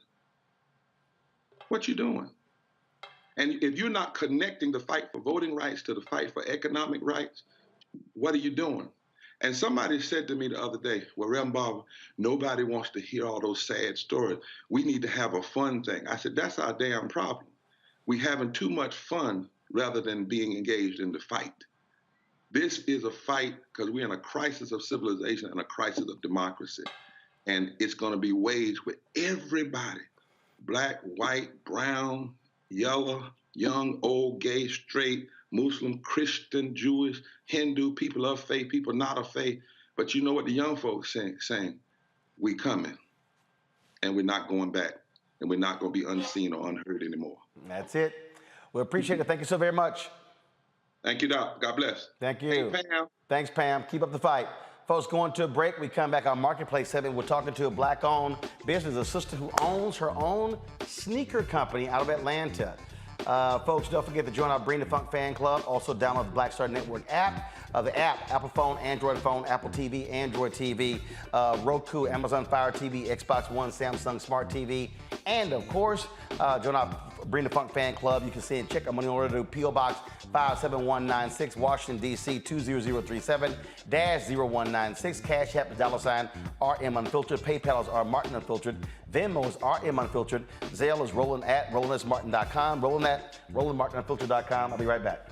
What you doing? And if you're not connecting the fight for voting rights to the fight for economic rights, what are you doing? And somebody said to me the other day, well, Reverend Barber, nobody wants to hear all those sad stories. We need to have a fun thing. I said, that's our damn problem. We're having too much fun rather than being engaged in the fight. This is a fight because we're in a crisis of civilization and a crisis of democracy. And it's going to be waged with everybody, black, white, brown, yellow, young, old, gay, straight, Muslim, Christian, Jewish, Hindu, people of faith, people not of faith. But you know what the young folks saying? We coming, and we're not going back, and we're not going to be unseen or unheard anymore. That's it. We appreciate it. Thank you so very much. Thank you, Doc. God bless. Thank you. Hey, Pam. Thanks, Pam. Keep up the fight. Folks, going to a break. We come back on Marketplace 7. We're talking to a black-owned business, a sister who owns her own sneaker company out of Atlanta. Folks, don't forget to join our Bring the Funk fan club. Also download the Black Star Network app. The app, Apple phone, Android phone, Apple TV, Android TV, Roku, Amazon Fire TV, Xbox One, Samsung Smart TV, and of course, join our Bring the Funk fan club. You can see and check our money order to P.O. Box 57196, Washington, D.C. 20037-0196. Cash App is $RM Unfiltered. PayPal is R Martin Unfiltered. Venmo is RM Unfiltered. Zelle is Roland@RolandSMartin.com. Roland@RolandMartinUnfiltered.com. I'll be right back.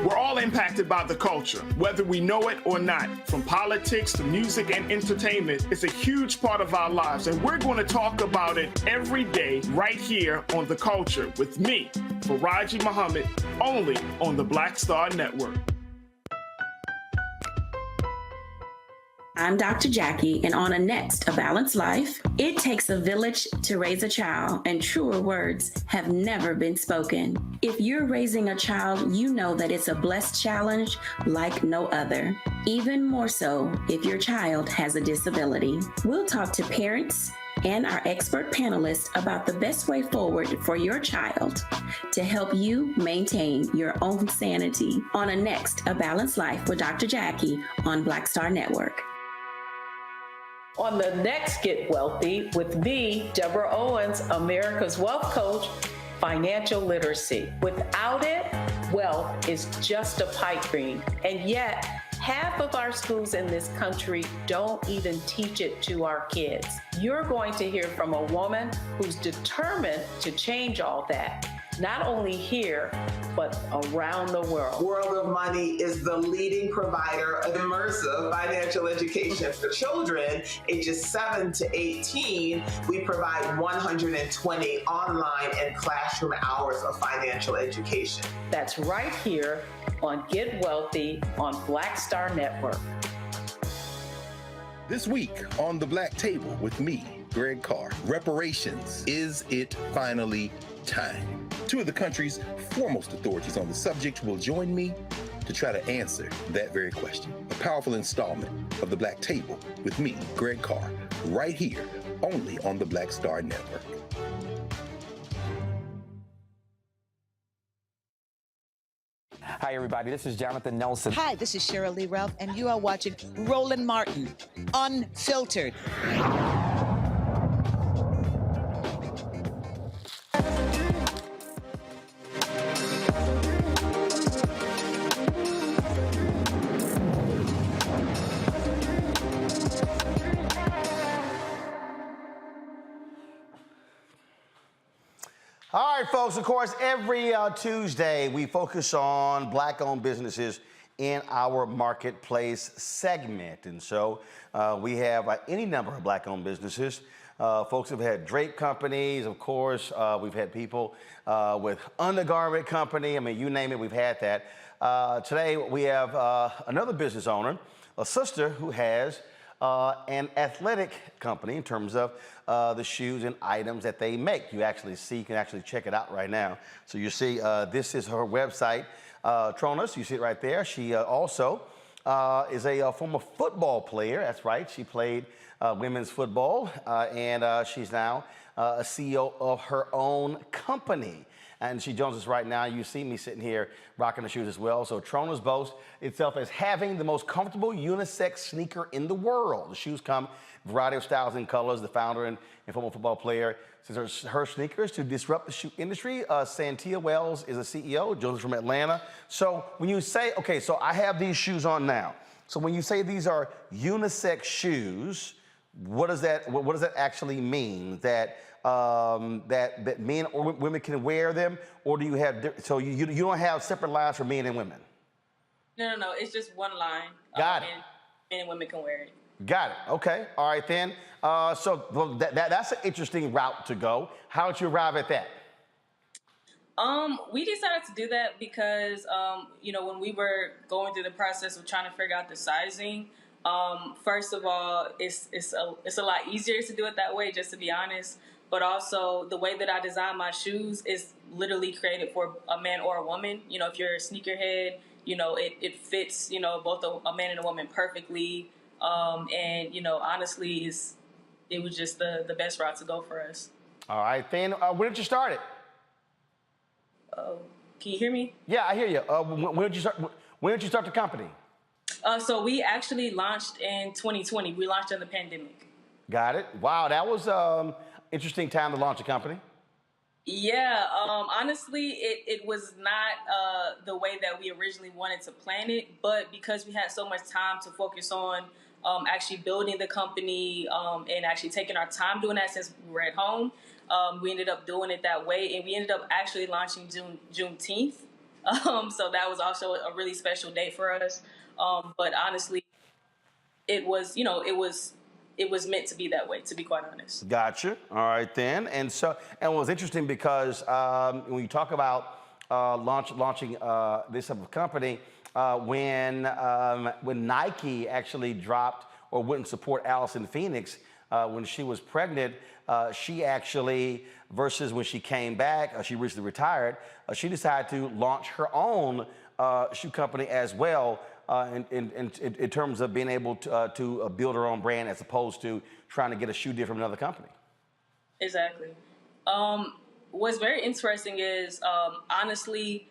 We're all impacted by the culture, whether we know it or not. From politics to music and entertainment, it's a huge part of our lives, and we're going to talk about it every day right here on The Culture with me, Faraji Muhammad, only on the Black Star Network. I'm Dr. Jackie, and on A Balanced Life, it takes a village to raise a child, and truer words have never been spoken. If you're raising a child, you know that it's a blessed challenge like no other. Even more so if your child has a disability. We'll talk to parents and our expert panelists about the best way forward for your child to help you maintain your own sanity on A Balanced Life with Dr. Jackie on Black Star Network. On the next Get Wealthy with me, Deborah Owens, America's Wealth Coach, financial literacy. Without it, wealth is just a pipe dream. And yet, half of our schools in this country don't even teach it to our kids. You're going to hear from a woman who's determined to change all that. Not only here, but around the world. World of Money is the leading provider of immersive financial education for children ages 7 to 18. We provide 120 online and classroom hours of financial education. That's right here on Get Wealthy on Black Star Network. This week on The Black Table with me, Greg Carr, reparations. Is it finally time? Two of the country's foremost authorities on the subject will join me to try to answer that very question. A powerful installment of The Black Table with me, Greg Carr, right here, only on the Black Star Network. Hi, everybody. This is Jonathan Nelson. Hi, this is Cheryl Lee Ralph, and you are watching Roland Martin, Unfiltered. All right, folks, of course, every Tuesday we focus on black-owned businesses in our marketplace segment. And so we have any number of black-owned businesses. Folks have had drape companies, of course. We've had people with undergarment company. I mean, you name it, we've had that. Today we have another business owner, a sister who has an athletic company in terms of the shoes and items that they make. You can actually check it out right now. So you see, this is her website, Tronus. You see it right there. She also is a former football player. That's right. She played women's football, and she's now a CEO of her own company. And she joins us right now. You see me sitting here rocking the shoes as well. So Tronus boasts itself as having the most comfortable unisex sneaker in the world. The shoes come in a variety of styles and colors. The founder and former football player says her sneakers to disrupt the shoe industry. Santia Wells is a CEO, joins us from Atlanta. So when you say, okay, so I have these shoes on now. So when you say these are unisex shoes, What does that actually mean? That men or women can wear them, or do you have so you don't have separate lines for men and women? No. It's just one line. Got it. Men and women can wear it. Got it. Okay. All right then. So that's an interesting route to go. How did you arrive at that? We decided to do that because, when we were going through the process of trying to figure out the sizing, first of all, it's a lot easier to do it that way, just to be honest. But also, the way that I design my shoes is literally created for a man or a woman. If you're a sneakerhead, it fits, both a man and a woman perfectly. Honestly, it was just the best route to go for us. All right, then. When did you start it? Can you hear me? Yeah, I hear you. When did you start the company? So we actually launched in 2020. We launched in the pandemic. Got it. Wow, that was interesting time to launch a company. Yeah, honestly, it was not the way that we originally wanted to plan it, but because we had so much time to focus on actually building the company and actually taking our time doing that since we were at home, we ended up doing it that way, and we ended up actually launching Juneteenth. So that was also a really special day for us. But honestly, it was meant to be that way, to be quite honest. Gotcha. All right then. And it was interesting because when you talk about launching this type of company, when Nike actually dropped or wouldn't support Allison Phoenix when she was pregnant, she actually, versus when she came back, she recently retired, she decided to launch her own shoe company as well. In terms of being able to build her own brand as opposed to trying to get a shoe deal from another company. Exactly. What's very interesting is, honestly,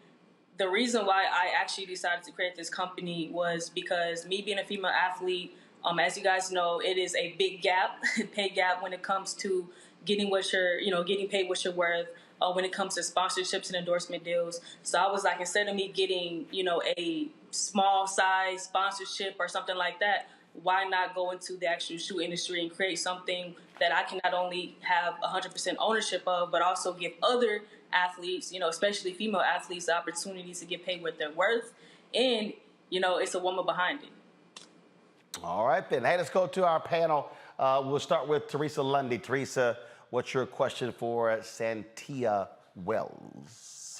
the reason why I actually decided to create this company was because me being a female athlete, as you guys know, it is a big gap, pay gap when it comes to getting paid what you're worth. When it comes to sponsorships and endorsement deals. So I was like, instead of me getting, a small size sponsorship or something like that, why not go into the actual shoe industry and create something that I can not only have 100% ownership of, but also give other athletes, especially female athletes, the opportunity to get paid what they're worth. And, it's a woman behind it. All right, then. Hey, let's go to our panel. We'll start with Teresa Lundy. Teresa, what's your question for Santia Wells?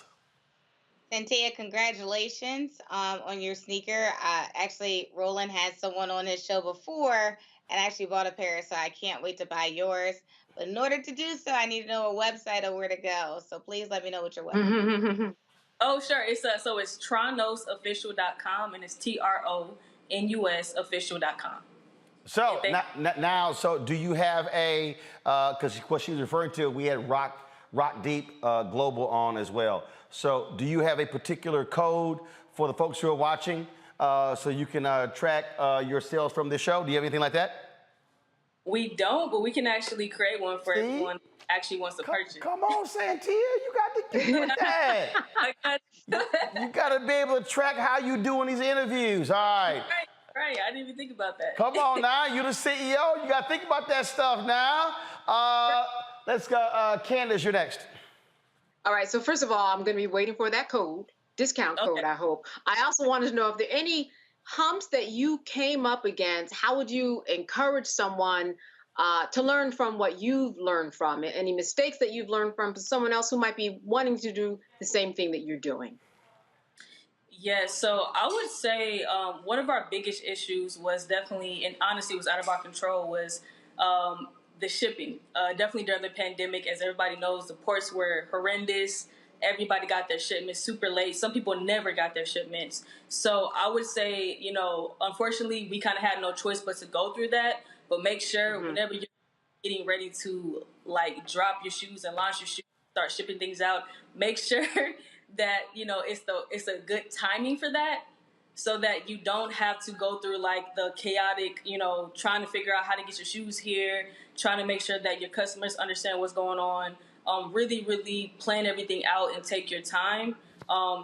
Santia, congratulations on your sneaker. Actually, Roland had someone on his show before and actually bought a pair, so I can't wait to buy yours. But in order to do so, I need to know a website or where to go. So please let me know what your website is. Oh, sure. It's tronosofficial.com, and it's TRONUS official.com. So do you have a, because what she was referring to, we had Rock Deep Global on as well. So do you have a particular code for the folks who are watching so you can track your sales from the show? Do you have anything like that? We don't, but we can actually create one for everyone who actually wants to purchase. Come on, Santia, you got to get with that. You got to be able to track how you do in these interviews. All right. Right, I didn't even think about that. Come on now, you're the CEO. You got to think about that stuff now. Let's go. Candace, you're next. All right, so first of all, I'm going to be waiting for that discount code, I hope. I also wanted to know if there are any humps that you came up against. How would you encourage someone to learn from what you've learned from it? Any mistakes that you've learned from someone else who might be wanting to do the same thing that you're doing? Yeah, so I would say one of our biggest issues was definitely, and honestly was out of our control, was the shipping. Definitely during the pandemic, as everybody knows, the ports were horrendous. Everybody got their shipments super late. Some people never got their shipments. So I would say, unfortunately, we kind of had no choice but to go through that. But make sure whenever you're getting ready to drop your shoes and launch your shoes, start shipping things out, make sure that it's a good timing for that, so that you don't have to go through the chaotic, trying to figure out how to get your shoes here, trying to make sure that your customers understand what's going on. Really, really plan everything out and take your time,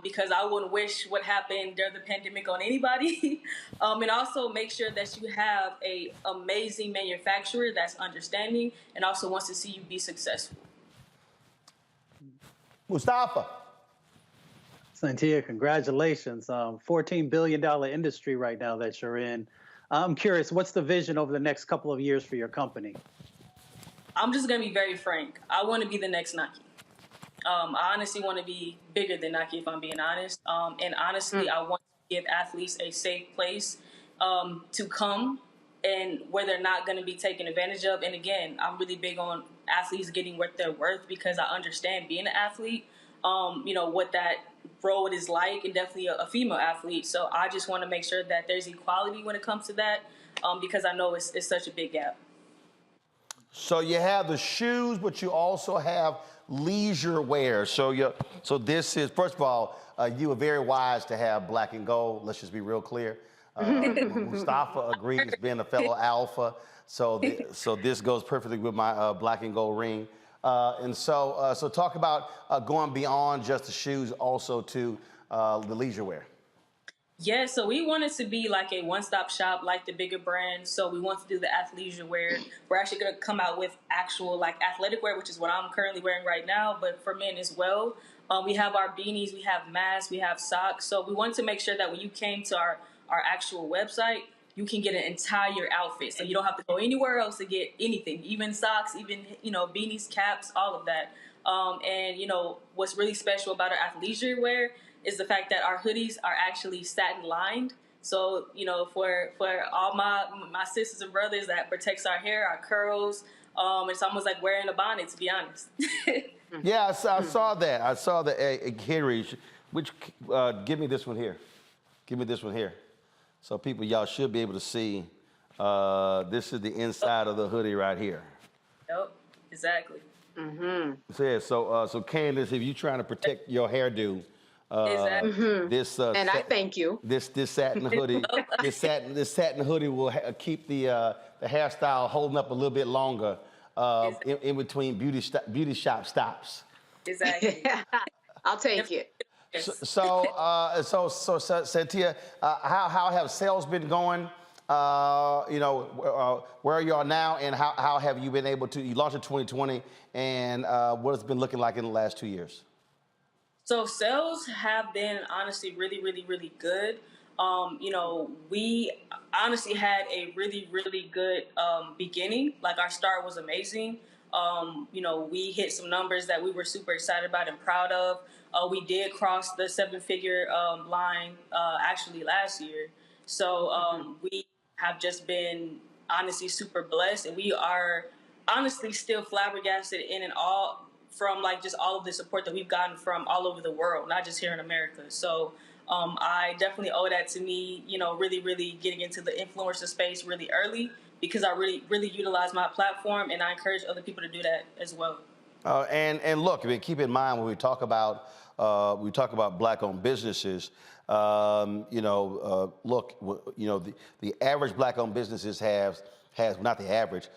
because I wouldn't wish what happened during the pandemic on anybody. And also make sure that you have a amazing manufacturer that's understanding and also wants to see you be successful. Mustafa. Santia, congratulations. $14 billion industry right now that you're in. I'm curious, what's the vision over the next couple of years for your company? I'm just going to be very frank. I want to be the next Nike. I honestly want to be bigger than Nike, if I'm being honest. And honestly, I want to give athletes a safe place to come and where they're not going to be taken advantage of. And again, I'm really big on athletes getting what they're worth because I understand being an athlete, what that role is like, and definitely a female athlete. So I just want to make sure that there's equality when it comes to that because I know it's such a big gap. So you have the shoes, but you also have leisure wear. So this is, first of all, you were very wise to have black and gold. Let's just be real clear. Mustafa agrees, being a fellow alpha. So this goes perfectly with my black and gold ring. So talk about going beyond just the shoes, also to the leisure wear. Yeah, so we wanted to be like a one-stop shop, like the bigger brands. So we want to do the athleisure wear. We're actually going to come out with actual like athletic wear, which is what I'm currently wearing right now, but for men as well. We have our beanies, we have masks, we have socks. So we wanted to make sure that when you came to our actual website, you can get an entire outfit. So you don't have to go anywhere else to get anything, even socks, even, beanies, caps, all of that. And what's really special about our athleisure wear is the fact that our hoodies are actually satin lined. So, for all my sisters and brothers, that protects our hair, our curls. It's almost like wearing a bonnet, to be honest. Yeah, I saw that. I saw the Henry, which, give me this one here. Give me this one here. So people, y'all should be able to see, this is the inside of the hoodie right here. Yep, exactly. Mm-hmm. So Candace, if you're trying to protect your hairdo, Exactly. this and I thank you. This satin hoodie, this satin hoodie will keep the hairstyle holding up a little bit longer in between beauty shop stops. Exactly. I'll take it. So Santia, how have sales been going? Where are you all now, and how have you been able to? You launched in 2020, and what has it been looking like in the last 2 years? So sales have been honestly really, really, really good. We honestly had a really, really good beginning. Like our start was amazing. We hit some numbers that we were super excited about and proud of. We did cross the 7-figure line actually last year. So we have just been honestly super blessed, and we are honestly still flabbergasted in and all from like just all of the support that we've gotten from all over the world, not just here in America. So I definitely owe that to me, really, really getting into the influencer space really early, because I really, really utilize my platform, and I encourage other people to do that as well. And look, keep in mind when we talk about black-owned businesses. The average black-owned businesses has not the average.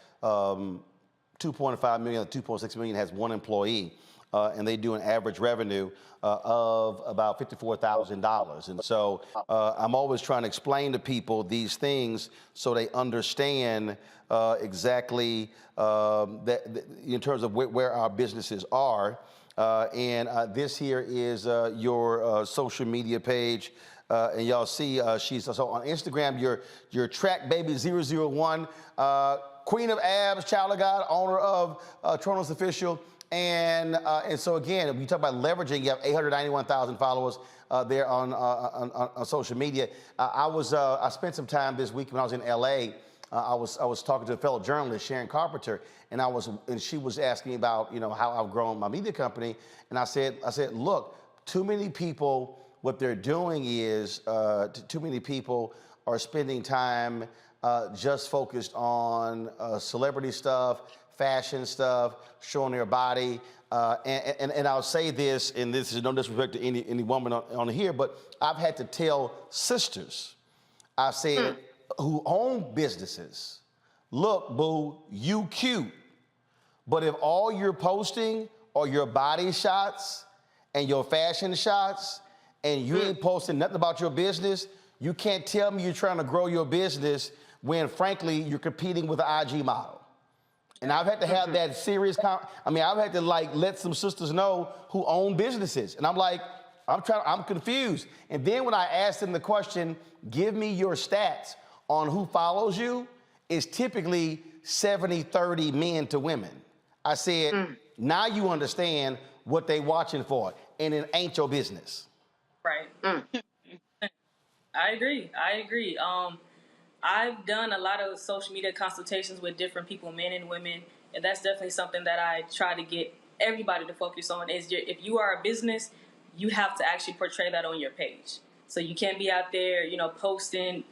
2.5 million, 2.6 million has one employee, and they do an average revenue of about $54,000. And so I'm always trying to explain to people these things so they understand exactly that in terms of where our businesses are. This here is your social media page. And y'all see she's so on Instagram, your Track Baby 001, Queen of Abs, Child of God, owner of Toronto's Official. And so again, we talk about leveraging. You have 891,000 followers there on social media. I spent some time this week when I was in LA. I was talking to a fellow journalist, Sharon Carpenter, and she was asking me about how I've grown my media company. And I said, look, too many people, what they're doing is too many people are spending time just focused on celebrity stuff, fashion stuff, showing their body. And I'll say this, and this is no disrespect to any woman on here, but I've had to tell sisters, I said, who own businesses, look, boo, you cute, but if all you're posting are your body shots and your fashion shots, and you ain't posting nothing about your business, you can't tell me you're trying to grow your business when, frankly, you're competing with an IG model. And I've had to have that serious, I've had to let some sisters know who own businesses. And I'm like, I'm confused. And then when I asked them the question, give me your stats on who follows you, it's typically 70-30 men to women. I said, now you understand what they watching for, and it ain't your business. Right. I agree. I've done a lot of social media consultations with different people, men and women, and that's definitely something that I try to get everybody to focus on. Is if you are a business, you have to actually portray that on your page. So you can't be out there, posting,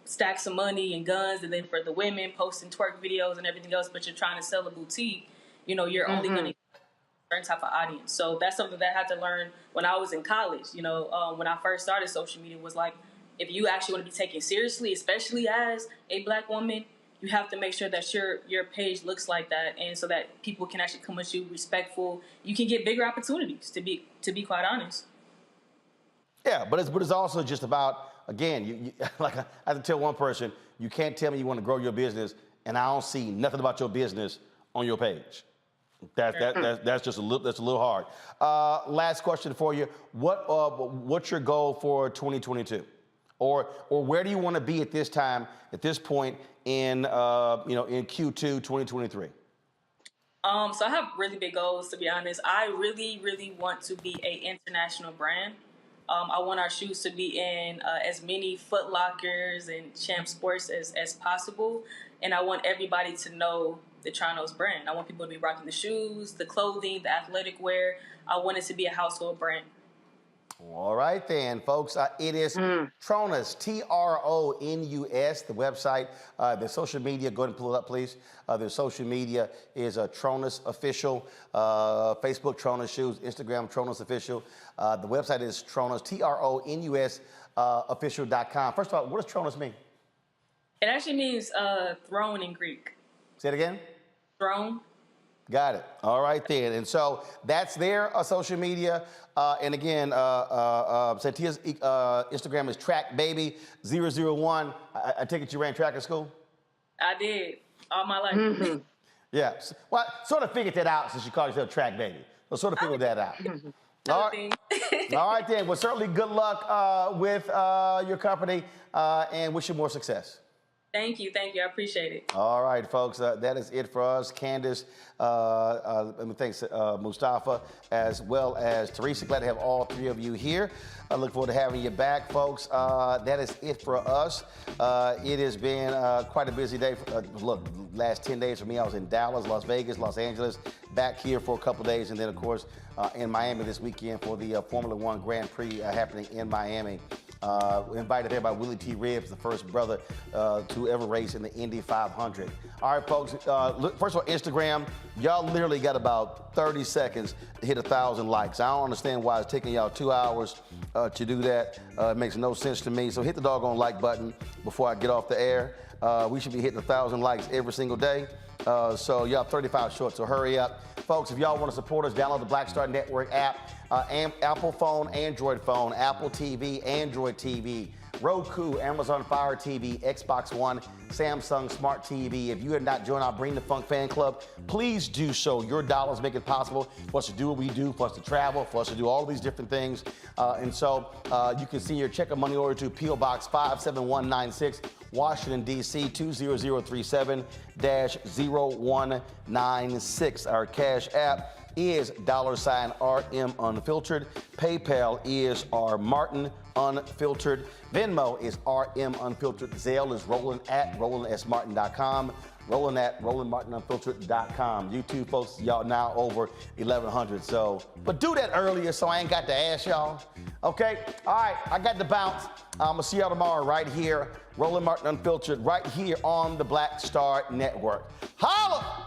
stacks of money and guns, and then for the women posting twerk videos and everything else, but you're trying to sell a boutique, you're only going to certain type of audience. So that's something that I had to learn when I was in college. When I first started social media, was like, if you actually want to be taken seriously, especially as a Black woman, you have to make sure that your page looks like that, and so that people can actually come at you respectful. You can get bigger opportunities, to be quite honest. Yeah, but it's also just about, again, you like I have to tell one person, you can't tell me you want to grow your business and I don't see nothing about your business on your page. That's just a little hard. Last question for you: what's your goal for 2022? Or where do you want to be at this point in Q2 2023? So I have really big goals, to be honest. I really, really want to be an international brand. I want our shoes to be in as many Foot Lockers and Champ Sports as possible. And I want everybody to know the Tronos brand. I want people to be rocking the shoes, the clothing, the athletic wear. I want it to be a household brand. All right then, folks. It is Tronus, Tronus, the website. The social media, go ahead and pull it up, please. Their social media is Tronus Official. Facebook, Tronus Shoes. Instagram, Tronus Official. The website is Tronus, Tronus, official.com. First of all, what does Tronus mean? It actually means throne in Greek. Say it again? Throne. Got it. All right then. And so that's their social media. And again, Santia's Instagram is trackbaby001. I take it you ran track at school? I did. All my life. Yeah. Well, I sort of figured that out since you called yourself Track Baby. So sort of figured that out. All right then. Well, certainly good luck with your company and wish you more success. Thank you. I appreciate it. All right, folks, that is it for us. Candace, thanks Mustafa, as well as Teresa. Glad to have all three of you here. I look forward to having you back, folks. That is it for us. It has been quite a busy day. Last 10 days for me, I was in Dallas, Las Vegas, Los Angeles, back here for a couple days, and then, of course, in Miami this weekend for the Formula One Grand Prix happening in Miami. Invited there by Willie T. Ribbs, the first brother to ever race in the Indy 500. All right, folks, first of all, Instagram, y'all literally got about 30 seconds to hit 1,000 likes. I don't understand why it's taking y'all 2 hours to do that. It makes no sense to me. So hit the doggone like button before I get off the air. We should be hitting 1,000 likes every single day. So y'all 35 short, so hurry up. Folks, if y'all want to support us, download the Black Star Network app. Apple phone, Android phone, Apple TV, Android TV, Roku, Amazon Fire TV, Xbox One, Samsung Smart TV. If you have not joined our Bring the Funk fan club, please do so. Your dollars make it possible for us to do what we do, for us to travel, for us to do all these different things. And so you can see your check of money order to P.O. Box 57196, Washington, D.C. 20037-0196. Our Cash App is $RM Unfiltered. PayPal is R Martin Unfiltered. Venmo is RM Unfiltered. Zelle is roland@rolandsmartin.com. roland@rolandmartinunfiltered.com. YouTube folks, y'all now over 1,100. So, but do that earlier so I ain't got to ask y'all. Okay? All right, I got to bounce. I'm going to see y'all tomorrow right here. Roland Martin Unfiltered right here on the Black Star Network. Holla!